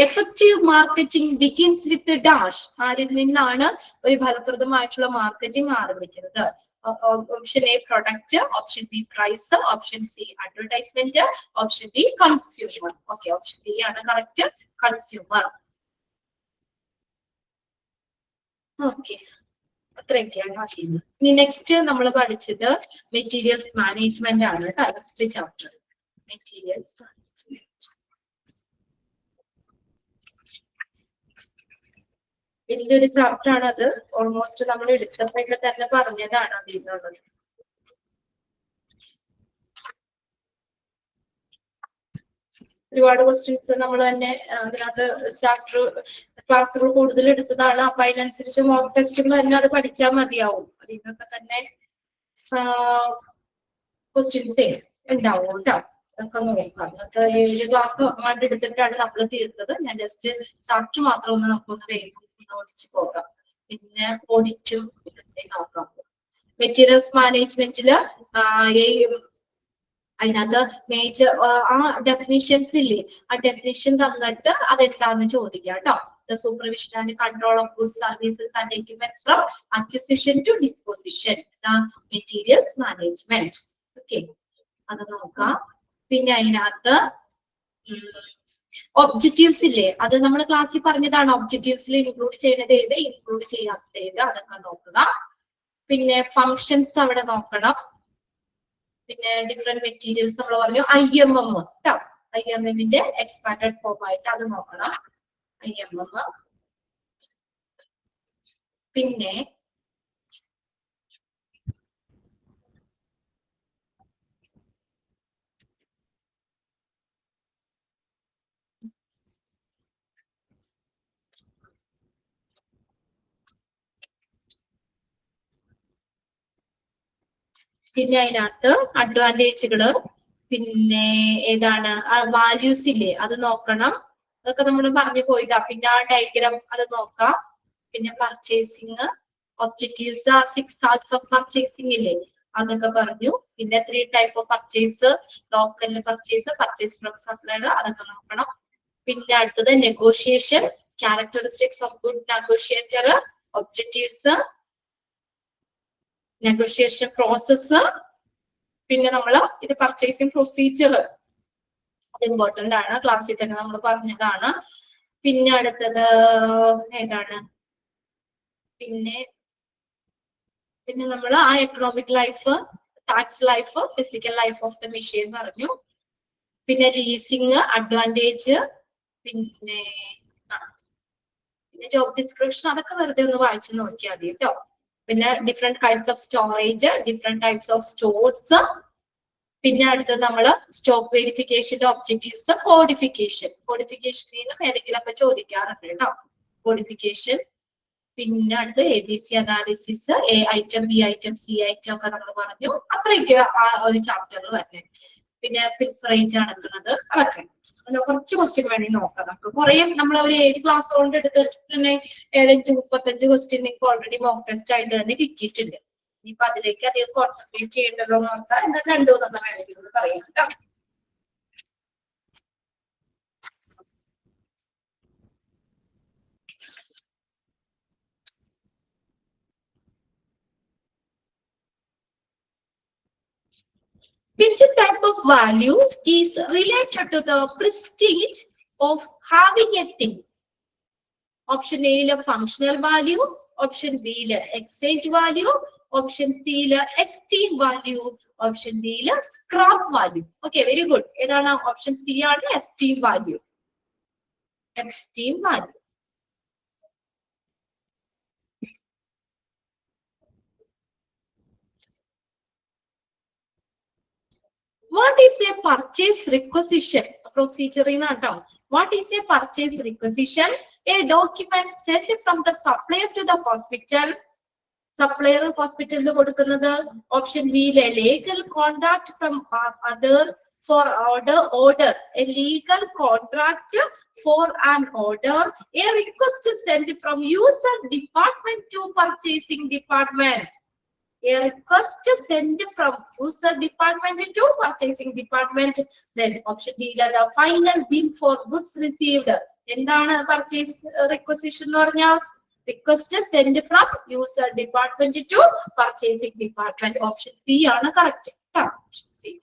Effective marketing begins with the dash. ആരിൽ നിന്നാണ് ഒരു ഫലപ്രദമായിട്ടുള്ള മാർക്കറ്റിംഗ് ആരംഭിക്കുന്നത്? Option A product, option B price, option C advertisement, option D consumer. Okay, option D ആണ് കറക്റ്റ്, കൺസ്യൂമർ. ഓക്കെ, അത്രയൊക്കെയാണ് അറിയുന്നത്. ഇനി നെക്സ്റ്റ് നമ്മൾ പഠിച്ചത് മെറ്റീരിയൽസ് മാനേജ്മെന്റ് ആണ് കേട്ടോ. Next chapter materials management. വലിയൊരു ചാപ്റ്റർ ആണ് അത്. ഓൾമോസ്റ്റ് നമ്മൾ എടുത്തപ്പോഴൊക്കെ തന്നെ പറഞ്ഞതാണ് അതിനുള്ളത്. ഒരുപാട് ക്വസ്റ്റ്യൻസ് നമ്മൾ തന്നെ അതിനകത്ത് ചാപ്റ്റർ ക്ലാസ്സുകൾ കൂടുതൽ എടുത്തതാണ്. അപ്പൊ അതിനനുസരിച്ച് മോക്ക് ടെസ്റ്റുകൾ തന്നെ അത് പഠിച്ചാൽ മതിയാവും. അതിനൊക്കെ തന്നെ ക്വസ്റ്റ്യൻസ് ഉണ്ടാവും കേട്ടോ. അതൊക്കെ നോക്കാം. അതൊക്കെ 7 ക്ലാസ് അങ്ങോട്ട് എടുത്തിട്ടാണ് നമ്മൾ തീർത്തത്. ഞാൻ ജസ്റ്റ് ചാപ്റ്റർ മാത്രം ഒന്ന് നമുക്കൊന്ന് വേഗം ഓടിച്ചു പോകാം. പിന്നെ ഓഡിറ്റും നോക്കാം. മെറ്റീരിയൽസ് മാനേജ്മെന്റില് അതിനകത്ത് മേജർ ആ ഡെഫിനിഷൻസ് ഇല്ലേ, ആ ഡെഫിനിഷൻ തന്നിട്ട് അതെന്താന്ന് ചോദിക്കാം കേട്ടോ. The supervision and control of goods, services and equipments from acquisition to disposition, the materials management. Okay, അത് നോക്കാം. പിന്നെ അതിനകത്ത് ഒബ്ജക്റ്റീവ്സ് ഇല്ലേ, അത് നമ്മൾ ക്ലാസ്സിൽ പറഞ്ഞതാണ്. ഒബ്ജക്റ്റീവ്സിൽ ഇൻക്ലൂഡ് ചെയ്യുന്നത് ഏത്, ഇൻക്ലൂഡ് ചെയ്യാത്തത് ഏത്, അതൊക്കെ നോക്കുക. പിന്നെ ഫങ്ഷൻസ് അവിടെ നോക്കണം. പിന്നെ ഡിഫറെന്റ് മെറ്റീരിയൽസ് നമ്മൾ പറഞ്ഞു. IMM കേട്ടോ, IMMന്റെ എക്സ്പാൻഡഡ് ഫോം ആയിട്ട് അത് നോക്കണം. IMM. പിന്നെ അതിനകത്ത് അഡ്വാൻറ്റേജുകള്, പിന്നെ ഏതാണ് വാല്യൂസ് ഇല്ലേ അത് നോക്കണം. അതൊക്കെ നമ്മൾ പറഞ്ഞു പോയതാ. പിന്നെ ആ ഡയഗ്രാം അത് നോക്കാം. പിന്നെ purchasing, objectives, 6 hours of purchasing ഇല്ലേ അതൊക്കെ പറഞ്ഞു. പിന്നെ 3 type of purchase, local purchase, purchase from supplier, അതൊക്കെ നോക്കണം. പിന്നെ അടുത്തത് negotiation, characteristics of good negotiator, objectives, negotiation process. പിന്നെ നമ്മൾ ഇത് പർച്ചേസിങ് പ്രൊസീജിയർ, അത് ഇമ്പോർട്ടന്റ് ആണ്, ക്ലാസ്സിൽ തന്നെ നമ്മൾ പറഞ്ഞതാണ്. പിന്നെ അടുത്തത് ഏതാണ്, പിന്നെ നമ്മൾ ആ economic life, tax life, physical life of the machine പറഞ്ഞു. പിന്നെ ലീസിങ്, അഡ്വാൻറ്റേജ്, പിന്നെ ജോബ് ഡിസ്ക്രിപ്ഷൻ, അതൊക്കെ വെറുതെ ഒന്ന് വായിച്ചു നോക്കിയാൽ മതി കേട്ടോ. പിന്നെ different types of storage, different types of stores. പിന്നെ അടുത്തത് നമ്മൾ സ്റ്റോക്ക് വെരിഫിക്കേഷന്റെ ഒബ്ജക്റ്റീവ്സ്, കോഡിഫിക്കേഷനിൽ നിന്നും ഏതെങ്കിലുമൊക്കെ ചോദിക്കാറുണ്ട് കേട്ടോ, കോഡിഫിക്കേഷൻ. പിന്നെ അടുത്ത് ABC analysis, A item, B item, C item ഒക്കെ നമ്മൾ പറഞ്ഞു. അത്രയൊക്കെ ആ ഒരു ചാപ്റ്ററിൽ തന്നെ. പിന്നെ പിൽഫറേജ് നടക്കുന്നത്, അതൊക്കെ കുറച്ച് ക്വസ്റ്റ്യൻ വേണ്ടി നോക്കാം. നമുക്ക് കുറെ നമ്മൾ ഒരു 7 ക്ലാസ് കൊണ്ട് എടുത്തിട്ട് തന്നെ 7-35 ക്വസ്റ്റ്യൻ നിങ്ങൾക്ക് ഓൾറെഡി മോക്ക് ടെസ്റ്റ് ആയിട്ട് തന്നെ കിട്ടിയിട്ടുണ്ട്. ഇനിയിപ്പോ അതിലേക്ക് അധികം കോൺസെൻട്രേറ്റ് ചെയ്യേണ്ടല്ലോ നോക്കാം. എന്നാൽ 2 വേണമെങ്കിൽ പറയാം കേട്ടോ. Which type of value is related to the prestige of having a thing? Option A functional value, option B exchange value, option C esteem value, option D scrap value. Okay, very good. ഏതാണ് option C ആണ് esteem value. Esteem value. What is a purchase requisition? Procedure in a What is a purchase requisition? A document sent from the supplier to the hospital. Supplier of hospital option B legal contract from other for order. A legal contract for an order. A request sent from user department to purchasing department. A request sent from user department to purchasing department. Then option D the final bill for goods received. എന്താണ് purchase requisition എന്ന് പറഞ്ഞാൽ request sent from user department to purchasing department. Option C ആണ് correct. Option C.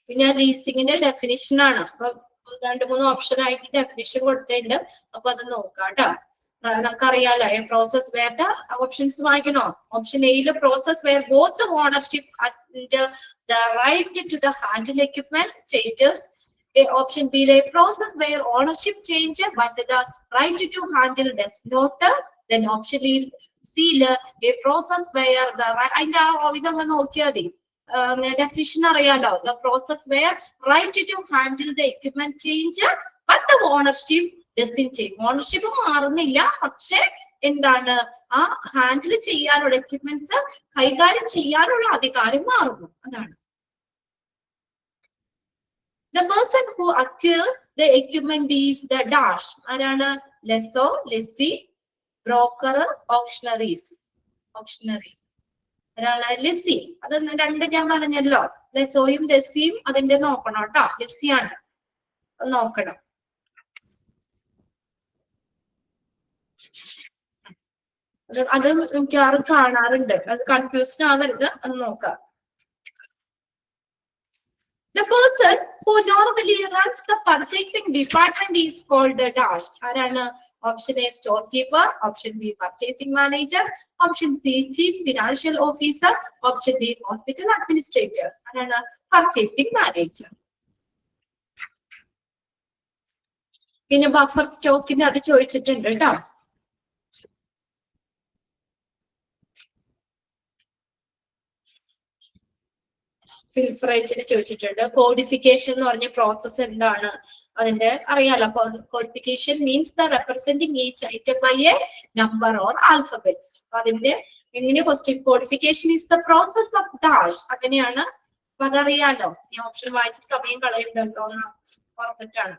പിന്നെ ലീസിങ്ങിന്റെ definition ആണ്. അപ്പൊ 2-3 option ആയിട്ട് definition കൊടുത്തിട്ടുണ്ട്. അപ്പൊ അത് നോക്കാം കേട്ടോ. നമുക്കറിയാലോ പ്രോസസ് വേർ ദ ഓപ്ഷൻസ് വായിക്കണോ. ഓപ്ഷൻ എയില് process where both ownership and the right to the handle equipment changes Option B, a process where ownership change but the right to handle does not. Then option C, a process where the ഇതങ്ങ് നോക്കിയാൽ മതി. Definition അറിയാലോ. The process where right to handle the equipment change but the ownership doesn't change. Ownership മാറുന്നില്ല, പക്ഷെ എന്താണ് ആ handle ചെയ്യാനുള്ള equipments കൈകാര്യം ചെയ്യാനുള്ള അധികാരം മാറുന്നു. അതാണ്. The person who acquires the equipment is the dash. ആരാണ്? Lessor, lessee, broker, auctionaries. Auctionary. ആരാണ്? Lessee. അത് രണ്ട് ഞാൻ പറഞ്ഞല്ലോ. ലെസോയും ലെസ്സിയും അതിന്റെ നോക്കണം കേട്ടോ. ലെസ്സിയാണ് നോക്കണം. അത് മിക്കവാറും കാണാറുണ്ട്. അത് കൺഫ്യൂഷൻ ആവരുത്, അത് നോക്കാം. The person who normally runs the purchasing department is called the dash. ആരാണ്? Option A, storekeeper. Option B, purchasing manager. Option C, chief financial officer. Option D, hospital administrator. ആരാണ്? Purchasing manager. പിന്നെ buffer സ്റ്റോക്കിന്റെ അത് ചോദിച്ചിട്ടുണ്ട് കേട്ടോ. ഫിൽഫറേജിന് ചോദിച്ചിട്ടുണ്ട്. Codification എന്ന് പറഞ്ഞ process എന്താണ്? അതിന്റെ അറിയാലോ. Codification means the representing each item by a number or alphabets. അതിന്റെ എങ്ങനെ question codification is the process of dash, അങ്ങനെയാണ്. അപ്പൊ അതറിയാലോ. ഈ ഓപ്ഷൻ വായിച്ച സമയം കളയുന്നുണ്ടോ എന്ന് ഓർത്തിട്ടാണ്.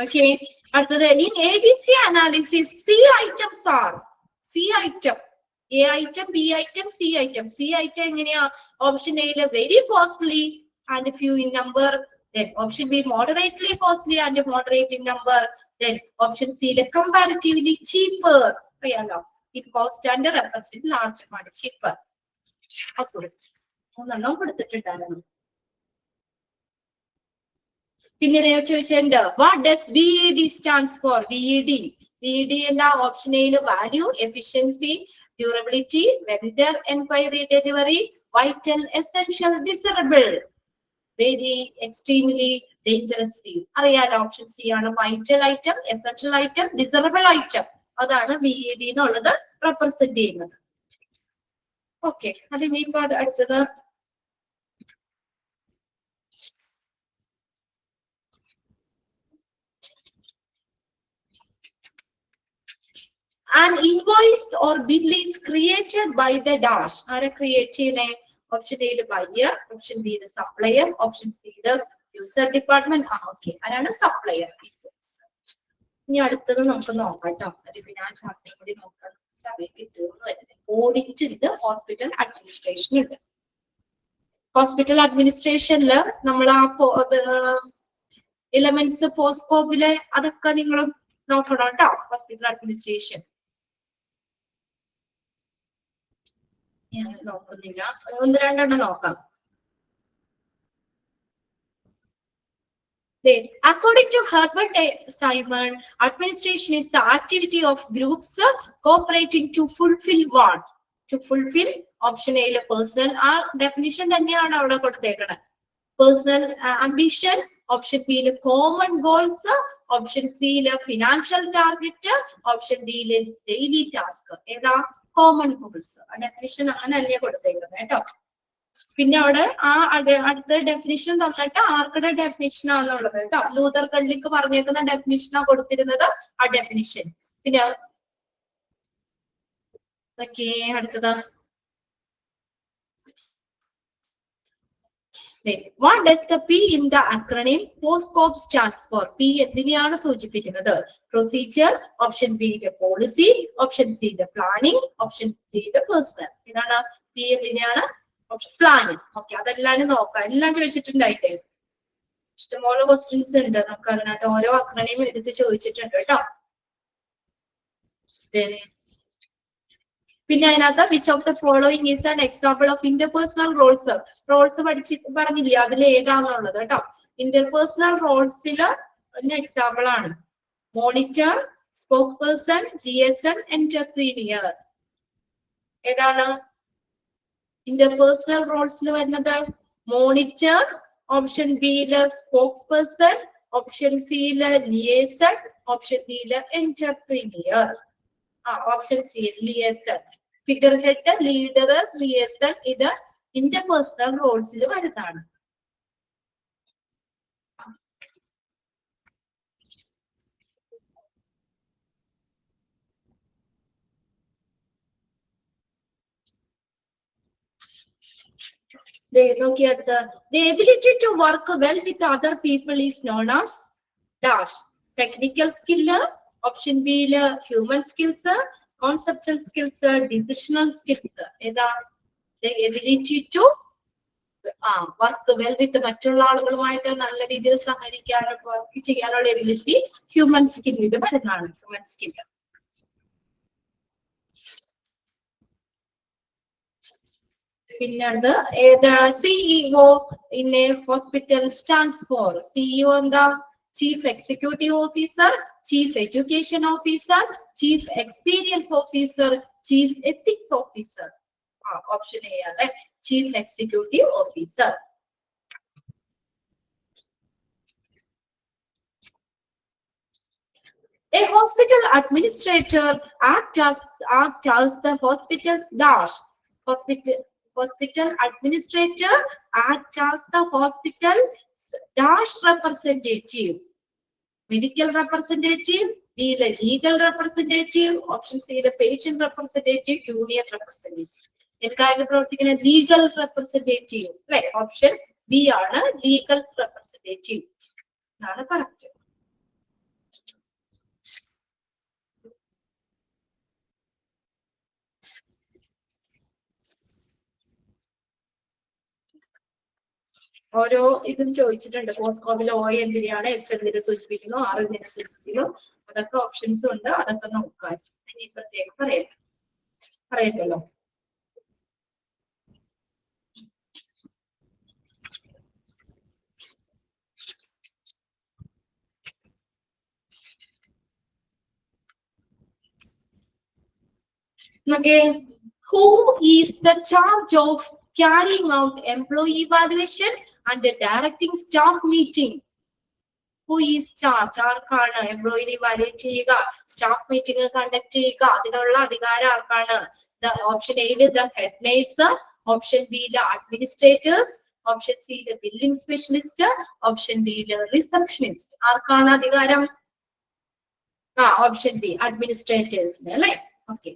ഓക്കെ, അടുത്തത് in ABC analysis C items are C item, A item, B item, C item. C item എങ്ങനെയാ? ഓപ്ഷൻ എയില് very costly and few in number. Then option B, moderately costly and moderate in number. Then option C, comparatively cheaper. അറിയാലോ, in cost and represent large amount cheaper. മൂന്നെണ്ണം കൊടുത്തിട്ടുണ്ടായിരുന്നു. പിന്നെ ചോദിച്ചിട്ടുണ്ട് what does VED stands for? VED എന്ന option എയില് value, efficiency, durability, vendor enquiry, delivery, vital, essential, desirable, very, extremely, dangerously. അറിയാലോ, option C ആണ് vital item, essential item, desirable item. അതാണ് VED എന്നുള്ളത് റെപ്രസെന്റ് ചെയ്യുന്നത്. ഓക്കെ, അത് ഇനിയിപ്പോ അടുത്തത് an invoice or bill is created by the dash. ആരെ create ചെയ്യുന്നേ? Option A buyer, option B supplier, option C user department. Okay, ആരാണ്? സപ്ലയർ. ഇനി അടുത്തത് നമുക്ക് നോക്കാം കേട്ടോ. പിന്നെ ആ ചാപ്റ്റർ കൂടി നോക്കാം. സമയത്ത് തീർന്നു വരുന്നത്. ഓഡിറ്റ് ഉണ്ട്, ഹോസ്പിറ്റൽ അഡ്മിനിസ്ട്രേഷൻ ഉണ്ട്. ഹോസ്പിറ്റൽ അഡ്മിനിസ്ട്രേഷനില് നമ്മൾ ആ എലമെന്റ്സ് പോസ്കോപ്പിലെ അതൊക്കെ നിങ്ങൾ നോക്കണം കേട്ടോ. ഹോസ്പിറ്റൽ അഡ്മിനിസ്ട്രേഷൻ ഞാൻ നോക്കുന്നില്ല, ഒന്ന് രണ്ടെണ്ണം നോക്കാം. According to Herbert Simon, administration is the activity of groups cooperating to fulfill what? To fulfill option A personal definition തന്നെയാണ് അവിടെ കൊടുത്തേക്കുന്നത്. Personal ambition, option B common goals, option C financial target, option D daily task. ഏതാ? common goals. Definition അങ്ങനല്ലേ കൊടുത്തേക്കുന്നത് കേട്ടോ. പിന്നെ അവിടെ അടുത്ത ഡെഫിനിഷൻ തന്നിട്ട് ആർക്കുടെ ഡെഫിനിഷൻ ആണെന്നുള്ളത് കേട്ടോ. ലൂതർ കള്ളിക്ക് പറഞ്ഞേക്കുന്ന ഡെഫിനിഷനാ കൊടുത്തിരുന്നത്, ആ ഡെഫിനിഷൻ. പിന്നെ okay, അടുത്തതാ What does the P in the acronym POSCOP stands for? P എന്തിനെയാണ് സൂചിപ്പിക്കുന്നത്? Procedure, option B policy, option C planning, option D personnel. ഇതാണ് P എന്തിനെയാണ്? Option planning. ഓക്കെ, അതെല്ലാരും നോക്കാം. എല്ലാം ചോദിച്ചിട്ടുണ്ടായിട്ട് ഇഷ്ടംപോലെ ക്വസ്റ്റ്യൻസ് ഉണ്ട്. നമുക്ക് അതിനകത്ത് ഓരോ അക്രണിയും എടുത്ത് ചോദിച്ചിട്ടുണ്ട് കേട്ടോ. പിന്നെ അതിനകത്ത് which of the following is an example of interpersonal roles. Roles പറഞ്ഞില്ലേ, അതിൽ ഏതാന്നുള്ളത് കേട്ടോ. ഇന്റർപേഴ്സണൽ റോൾസിൽ എക്സാമ്പിൾ ആണ് monitor, spokesperson, liaison, entrepreneur. ഏതാണ്? interpersonal roles വരുന്നത് മോണിറ്റർ, ഓപ്ഷൻ ബിയില് സ്പോക്സ് പേഴ്സൺ, ഓപ്ഷൻ സിയില് ലിയേസൺ, ഓപ്ഷൻ ഡിയില് entrepreneur. Option C liaison. Figurehead, leader, liaison ഇത് ഇന്റർപേഴ്സണൽ റോൾസിൽ വരുന്നതാണ്. The ability to work well with other people is known as dash. Technical skill, option B human skills, conceptual skills, decisional skills. The ability to work well with മറ്റുള്ള ആളുകളുമായിട്ട് നല്ല രീതിയിൽ സഹകരിക്കാനും work ചെയ്യാനുള്ള ability human സ്കില്ലിൽ വരുന്നതാണ്. Human skill. പിന്നത് ഏത് CEO in a hospital stands for? CEO എന്താ? Chief executive officer, chief education officer, chief experience officer, chief ethics officer. Option A ആണ് chief executive officer. A hospital administrator acts as the hospital's dash. Hospital administrator acts as the hospital's dash representative. Medical representative, B legal representative, option C patient representative, union representative. എന്താണ് പ്രവർത്തിക്കുന്നത്? Legal representative അല്ലെ? Option B ആണ് legal representative എന്നാണ് correct. ഓരോ ഇതും ചോദിച്ചിട്ടുണ്ട്. പോസ്റ്റ്കോമിൽ O എന്തിനാണ്, S എന്തിനെ സൂചിപ്പിക്കുന്നു, R എന്തിനെ സൂചിപ്പിക്കുന്നു, അതൊക്കെ ഓപ്ഷൻസ് ഉണ്ട്. അതൊക്കെ നോക്കാൻ ഇനി പ്രത്യേകം പറയണ്ടല്ലോ. Again, who is the charge of carrying out employee evaluation and directing staff meeting? Who is charge? ആർക്കാണ് എംപ്ലോയിനെ ഇവാലുവേറ്റ് ചെയ്യുക, സ്റ്റാഫ് മീറ്റിംഗ് കണ്ടക്ട് ചെയ്യുക, അതിനുള്ള അധികാരം ആർക്കാണ്? ഓപ്ഷൻ എയില് ദ ഹെഡ് നേഴ്സ്, ഓപ്ഷൻ ബിയില് അഡ്മിനിസ്ട്രേറ്റേഴ്സ്, ഓപ്ഷൻ സിയില് ബില്ലിംഗ് സ്പെഷ്യലിസ്റ്റ്, ഓപ്ഷൻ ഡിയില് റിസപ്ഷനിസ്റ്റ്. ആർക്കാണ് അധികാരം? ഓപ്ഷൻ ബി അഡ്മിനിസ്ട്രേറ്റേഴ്സിന് അല്ലെ? ഓക്കെ.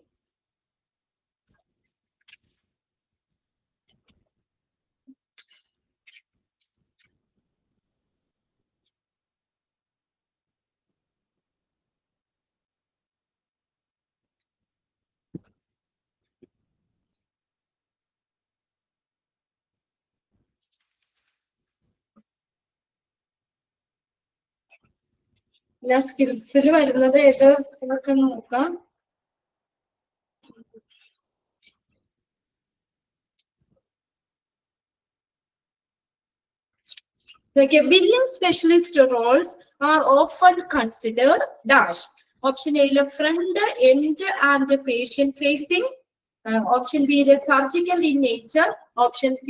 സ്കിൽസിൽ വരുന്നത് ഏത് എന്നൊക്കെ നോക്കാം. Billing specialist roles are often considered dash. Option A front end and patient facing. Option B surgical in nature. Option C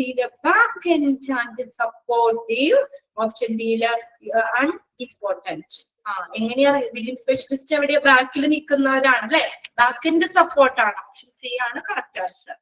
back end and supportive. Option D unimportant. എങ്ങനെയാ billing specialist? എവിടെയാ? ബാക്കിൽ നിൽക്കുന്നവരാണ് അല്ലെ? Back end support ആണ്. Option C ആണ് correct answer.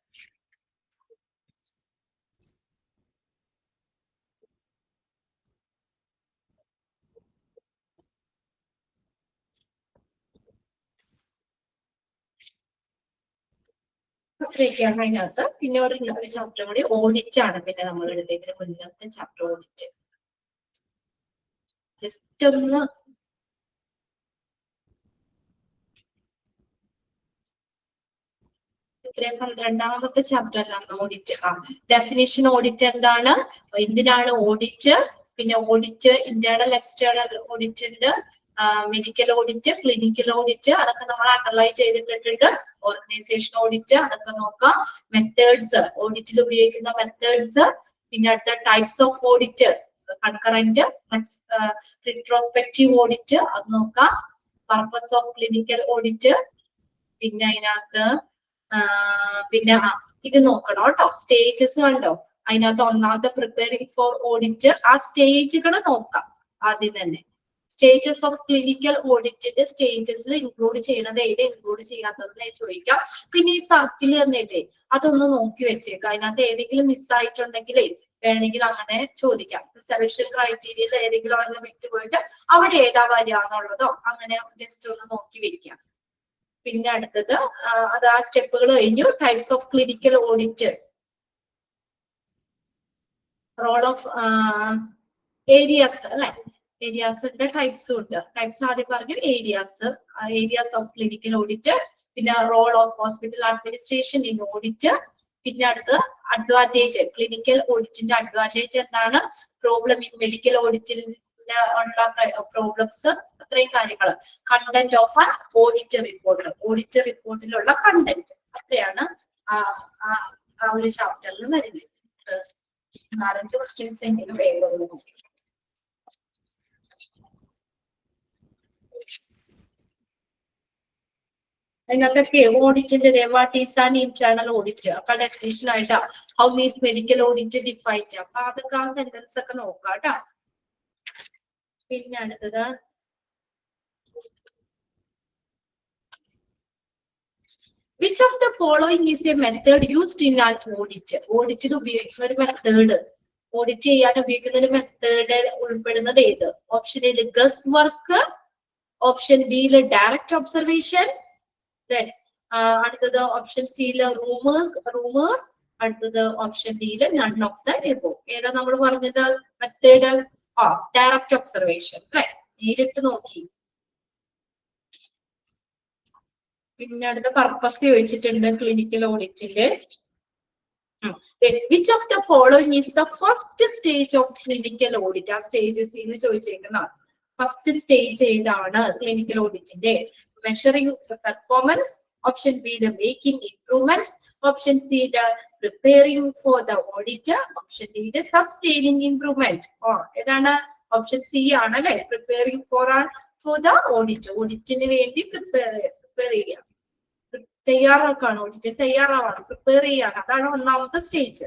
അത്രയൊക്കെയാണ് അതിനകത്ത്. പിന്നെ ഒരു chapter കൂടി ഓഡിറ്റ് ആണ്. പിന്നെ നമ്മൾ എടുത്തതിന് മുന്നത്തെ ചാപ്റ്റർ ഓഡിറ്റ്. ജസ്റ്റ് ഒന്ന് ഇത്രയും 12ാമത്തെ ചാപ്റ്ററിലാണ് ഓഡിറ്റ്. ഡെഫിനിഷൻ ഓഡിറ്റ് എന്താണ്, എന്തിനാണ് ഓഡിറ്റ്, പിന്നെ ഓഡിറ്റ് ഇന്റേണൽ എക്സ്റ്റേണൽ ഓഡിറ്റ് ഉണ്ട്, മെഡിക്കൽ ഓഡിറ്റ്, ക്ലിനിക്കൽ ഓഡിറ്റ്, അതൊക്കെ നമ്മൾ അണ്ടർലൈൻ ചെയ്തിട്ടുണ്ട്. ഓർഗനൈസേഷൻ ഓഡിറ്റ് അതൊക്കെ നോക്കാം. മെത്തേഡ്സ്, ഓഡിറ്റിൽ ഉപയോഗിക്കുന്ന മെത്തേഡ്സ്, പിന്നെ അടുത്ത types of audit, concurrent, retrospective audit അത് നോക്കാം. പർപ്പസ് ഓഫ് ക്ലിനിക്കൽ ഓഡിറ്റ്, പിന്നെ അതിനകത്ത് പിന്നെ ഇത് നോക്കണം കേട്ടോ. സ്റ്റേജസ് കണ്ടോ, അതിനകത്ത് ഒന്നാമത്തെ പ്രിപ്പയറിംഗ് ഫോർ ഓഡിറ്റ്, ആ സ്റ്റേജുകൾ നോക്കാം ആദ്യം തന്നെ. സ്റ്റേജസ് ഓഫ് ക്ലിനിക്കൽ ഓഡിറ്റിന്റെ സ്റ്റേജസിൽ ഇൻക്ലൂഡ് ചെയ്യുന്നത് ഏത്, ഇൻക്ലൂഡ് ചെയ്യാത്തതെന്ന് ചോദിക്കാം. പിന്നെ ഈ സർക്കിൾ തന്നെയല്ലേ, അതൊന്ന് നോക്കി വെച്ചേക്കാം. അതിനകത്ത് ഏതെങ്കിലും മിസ്സായിട്ടുണ്ടെങ്കിലേ വേണമെങ്കിൽ അങ്ങനെ ചോദിക്കാം. സെലക്ഷൻ ക്രൈറ്റീരിയയിൽ ഏതെങ്കിലും അങ്ങനെ വിട്ടുപോയിട്ട് അവിടെ ഏതാ വരികയെന്നുള്ളതോ അങ്ങനെ ജസ്റ്റ് ഒന്ന് നോക്കി വെക്കാം. പിന്നെ അടുത്തത് അത് ആ സ്റ്റെപ്പുകൾ കഴിഞ്ഞു. Types of clinical audit, role of areas അല്ലെ, ഏരിയാസിന്റെ ടൈപ്സും ഉണ്ട്. ടൈപ്സ് ആദ്യം പറഞ്ഞു, ഏരിയാസ് ഓഫ് ക്ലിനിക്കൽ ഓഡിറ്റ്, പിന്നെ role of hospital administration in audit, പിന്നെ അടുത്ത് അഡ്വാൻറ്റേജ്, ക്ലിനിക്കൽ ഓഡിറ്റിന്റെ അഡ്വാൻറ്റേജ് എന്താണ്, പ്രോബ്ലം ഇൻ മെഡിക്കൽ ഓഡിറ്റിൽ ഉള്ള പ്രോബ്ലംസ്, അത്രയും കാര്യങ്ങൾ. Content of an audit report, audit റിപ്പോർട്ടിലുള്ള കണ്ടന്റ്, അത്രയാണ് ആ ഒരു ചാപ്റ്ററിൽ വരുന്നത്. 4-5 ക്വസ്റ്റ്യൻസ് എങ്കിലും വേഗം നോക്കി. അതിനകത്തൊക്കെ ഓഡിറ്റിന്റെ what is an internal audit, അപ്പൊ ഡെഫിനിഷൻ ആയിട്ടാ how is medical audit defined, അപ്പൊ അതൊക്കെ ആ സെന്റൻസ് ഒക്കെ നോക്കാം കേട്ടോ. പിന്നെ അടുത്തത് which of the following is a method used in an audit, ഓഡിറ്റിൽ ഉപയോഗിക്കുന്ന ഒരു മെത്തേഡ്, ഓഡിറ്റ് ചെയ്യാൻ ഉപയോഗിക്കുന്ന ഒരു മെത്തേഡ് ഉൾപ്പെടുന്നത് ഏത്? Option A guess work, option B direct observation, അടുത്തത് ഓപ്ഷൻ സിയില് റൂമർ, അടുത്തത് ഓപ്ഷൻ ഡിയില് നൺ ഓഫ് ദ എബോ. ഏതാ നമ്മൾ പറഞ്ഞത് മെത്തേഡ്? ഡയറക്റ്റ് ഒബ്സർവേഷൻ അല്ലെ, നേരിട്ട് നോക്കി. പിന്നെ അടുത്ത പർപ്പസ് ചോദിച്ചിട്ടുണ്ട് ക്ലിനിക്കൽ ഓഡിറ്റിന്റെ. Which of the following is the first stage of clinical audit, ആ സ്റ്റേജസ് ചോദിച്ചേക്കുന്ന ഫസ്റ്റ് സ്റ്റേജ് ഏതാണ് ക്ലിനിക്കൽ ഓഡിറ്റിന്റെ? Measuring performance, option B making improvements, option C preparing for the audit, option D sustaining improvement. ഏതാണ്? Option C ആണ് അല്ലെ, preparing for the audit, ഓഡിറ്റിന് വേണ്ടി prepare ചെയ്യുക, തയ്യാറാക്കാണ്, ഓഡിറ്റ് തയ്യാറാവാണ്, പ്രിപ്പയർ ചെയ്യാണ്, അതാണ് ഒന്നാമത്തെ സ്റ്റേജ്.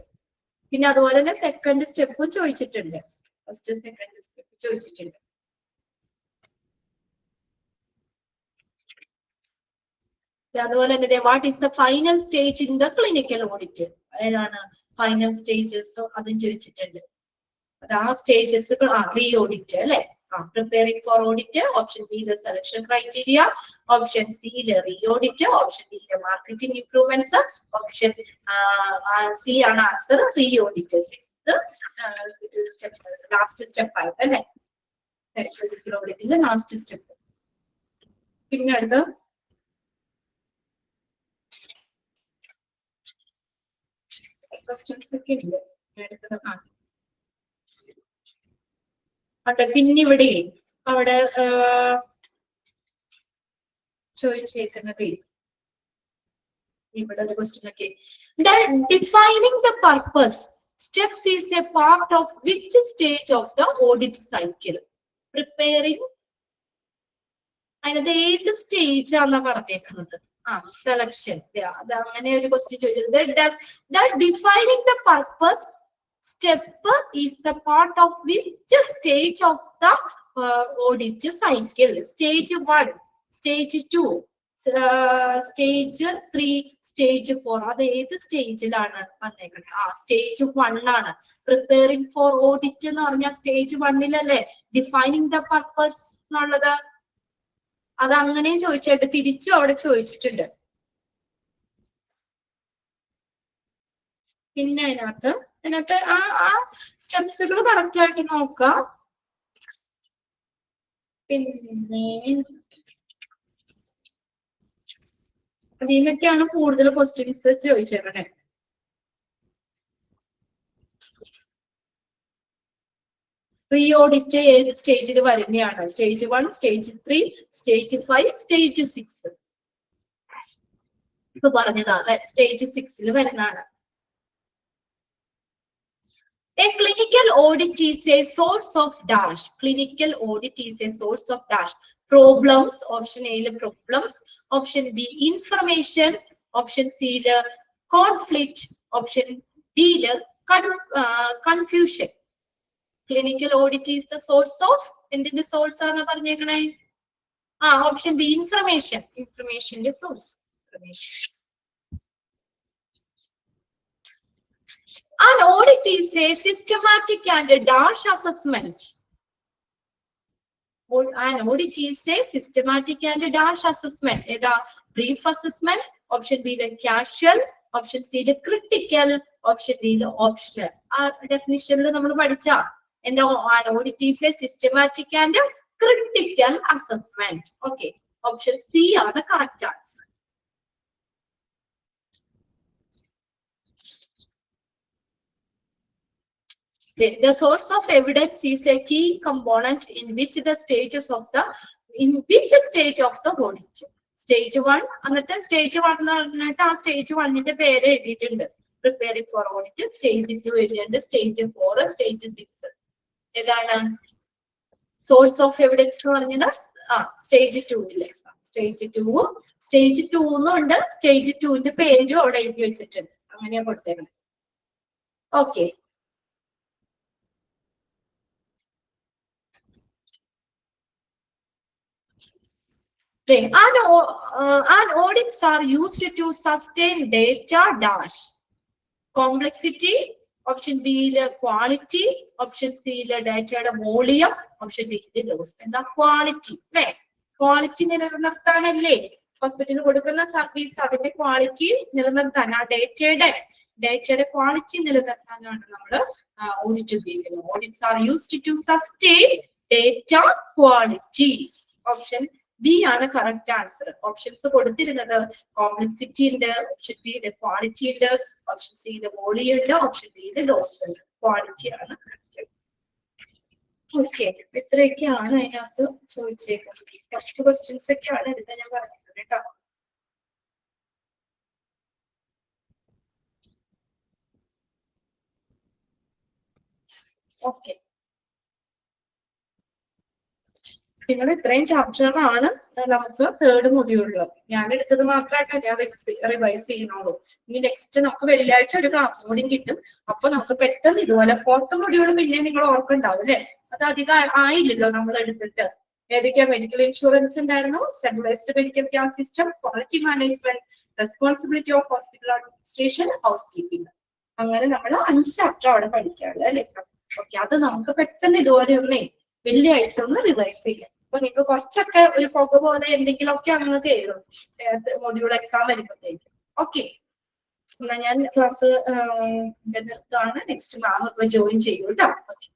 പിന്നെ അതുപോലെ തന്നെ സെക്കൻഡ് സ്റ്റെപ്പും ചോദിച്ചിട്ടുണ്ട്, ഫസ്റ്റ് സെക്കൻഡ് സ്റ്റെപ്പ് ചോദിച്ചിട്ടുണ്ട്. അതുപോലെ തന്നെ what is the final stage in the clinical audit, ഏതാണ് ഫൈനൽ സ്റ്റേജസ്, അതും ചോദിച്ചിട്ടുണ്ട്. അത് ആ സ്റ്റേജസ് റീ ഓഡിറ്റ് അല്ലെ, preparing for audit, option B selection criteria, option C re audit, option D marketing improvements, option C ആണ് answer re audit. Last step ആയിട്ട് അല്ലെ, clinical ഓഡിറ്റിന്റെ last step. പിന്നെ അടുത്ത ക്വസ്റ്റ്യൻസ് ഒക്കെ ഉണ്ട്. അടുത്തത് പിന്നെ ഇവിടെ അവിടെ ചോദിച്ചേക്കുന്നത് ഇവിടെ ഒരു ക്വസ്റ്റ്യൻ ഒക്കെ, defining the purpose steps is A part of which stage of the audit cycle? Preparing, അതിനകത്ത് ഏത് സ്റ്റേജ് ആണെന്നാ പറഞ്ഞേക്കുന്നത്? സെലക്ഷൻ, അത് അങ്ങനെ ഒരു ക്വസ്റ്റ്യൻ ചോദിച്ചത്. Defining the purpose step is the part of which stage of the audit cycle? Stage 1, stage 2, stage 3, stage 4. അത് ഏത് സ്റ്റേജിലാണ് വന്നേക്കുന്നത്? സ്റ്റേജ് 1 ആണ്. പ്രിപ്പയറിംഗ് ഫോർ ഓഡിറ്റ് എന്ന് പറഞ്ഞാൽ സ്റ്റേജ് 1-ലല്ലേ ഡിഫൈനിങ് ദ പർപ്പസ് എന്നുള്ളത്. അത് അങ്ങനെയും ചോദിച്ചിട്ട് തിരിച്ചും അവിടെ ചോദിച്ചിട്ടുണ്ട്. പിന്നെ അതിനകത്ത് ആ സ്റ്റെപ്സുകൾ കറക്റ്റ് ആയിട്ട് നോക്കാം. പിന്നെ അതിനൊക്കെയാണ് കൂടുതൽ ക്വസ്റ്റ്യൻസ് ചോദിച്ചേക്കണേ. പ്രീ ഓഡിറ്റ് ഏത് സ്റ്റേജിൽ വരുന്നതാണ്? Stage 1, stage 3, stage 5, stage 6. ഇപ്പൊ പറഞ്ഞതാണ് സ്റ്റേജ് 6-ൽ വരുന്നതാണ്. A clinical audit is a source of dash. Clinical audit is a source of dash. Problems, option A problems, option B information, option C conflict, option D, confusion. Clinical audit is the source of, എന്തിന്റെ source ആണെന്ന് പറഞ്ഞേക്കണേ? Option B, information. Information is source. Information. An audit is a systematic and a dash assessment. An audit is a systematic and a dash assessment. Either brief assessment, option B the casual, option C the critical, option D the optional. Definition നമ്മൾ പഠിച്ച എന്താ? An audit is a systematic and a critical assessment. Okay, option C are the correct answer. The source of evidence is a key component in which stage of the audit. Stage 1, എന്നിട്ട് stage 1 എന്ന് പറഞ്ഞിട്ട് ആ stage 1ന്റെ പേര് എഴുതിയിട്ടുണ്ട്. Preparing for audit. Stage 2 എഴുതിയിട്ടുണ്ട്, stage 4, stage 6. ഏതാണ് source of evidence എന്ന് പറഞ്ഞത്? stage 2 stage 2 എന്നുണ്ട്, stage 2ന്റെ പേരും അവിടെ എഴുതി വെച്ചിട്ടുണ്ട്. അങ്ങനെയാ കൊടുത്തേക്കുന്നത്. Okay, and audits are used to sustain data dash. Complexity, option B quality, option C data volume, option D loss. എന്താ? quality അല്ലേ? quality നിലനിർത്താനല്ലേ ഹോസ്പിറ്റലിൽ കൊടുക്കുന്ന സർവീസ്, അതിന്റെ ക്വാളിറ്റി നിലനിർത്താൻ, ആ ഡേറ്റയുടെ ക്വാളിറ്റി നിലനിർത്താനാണ് നമ്മൾ ഓഡിറ്റ് ഉപയോഗിക്കുന്നത്. Audits are used to sustain data quality. Option B ആണ് കറക്റ്റ് ആൻസർ. ഓപ്ഷൻസ് കൊടുത്തിരുന്നത് കോംപ്ലക്സിറ്റി ഉണ്ട്, ഓപ്ഷൻ ബി ക്വാളിറ്റി ഉണ്ട്, ഓപ്ഷൻ സി വോളിയം ഉണ്ട്, ഓപ്ഷൻ ഡി ലോസ് ഉണ്ട്. ക്വാളിറ്റി ആണ് കറക്റ്റ്. ഓക്കെ, ഇത്രയൊക്കെയാണ് അതിനകത്ത് ചോദിച്ചേക്കുന്നത്. ഫസ്റ്റ് ക്വസ്റ്റ്യൻസ് ഒക്കെയാണ് എടുത്ത് ഞാൻ പറഞ്ഞത് കേട്ടോ. ഓക്കെ, നിങ്ങൾ ഇത്രയും ചാപ്റ്ററാണ് നമുക്ക് തേർഡ് മൊഡ്യൂളിൽ. ഞാൻ എടുത്തത് മാത്രമായിട്ട് ഞാൻ റിവൈസ് ചെയ്യുന്നുള്ളൂ. ഇനി നെക്സ്റ്റ് നമുക്ക് വെള്ളിയാഴ്ച ഒരു ക്ലാസ് കൂടി കിട്ടും. അപ്പൊ നമുക്ക് പെട്ടെന്ന് ഇതുപോലെ ഫോർത്ത് മൊഡ്യൂൾ പിന്നെ നിങ്ങൾ ഓർക്കുണ്ടാവും അല്ലെ? അത് അധികം ആയില്ലല്ലോ നമ്മൾ എടുത്തിട്ട്. ഏതൊക്കെയാ? മെഡിക്കൽ ഇൻഷുറൻസ് ഉണ്ടായിരുന്നു, centralised medical care system, quality management, responsibility of hospital administration, house keeping. അങ്ങനെ നമ്മൾ 5 ചാപ്റ്റർ അവിടെ പഠിക്കാറുണ്ട് അല്ലെ? ഓക്കെ, അത് നമുക്ക് പെട്ടെന്ന് ഇതുപോലെ വെള്ളിയാഴ്ച ഒന്ന് റിവൈസ് ചെയ്യാം. അപ്പൊ നിങ്ങൾക്ക് കുറച്ചൊക്കെ ഒരു പുക പോലെ എന്തെങ്കിലുമൊക്കെ അങ്ങ് കയറും മൊഡ്യൂൾ എക്സാം വരുമ്പോഴത്തേക്കും. ഓക്കെ, എന്നാ ഞാൻ ക്ലാസ് നിർത്താണ്. നെക്സ്റ്റ് മാം ഇപ്പൊ ജോയിൻ ചെയ്യൂ കേട്ടോ. ഓക്കെ.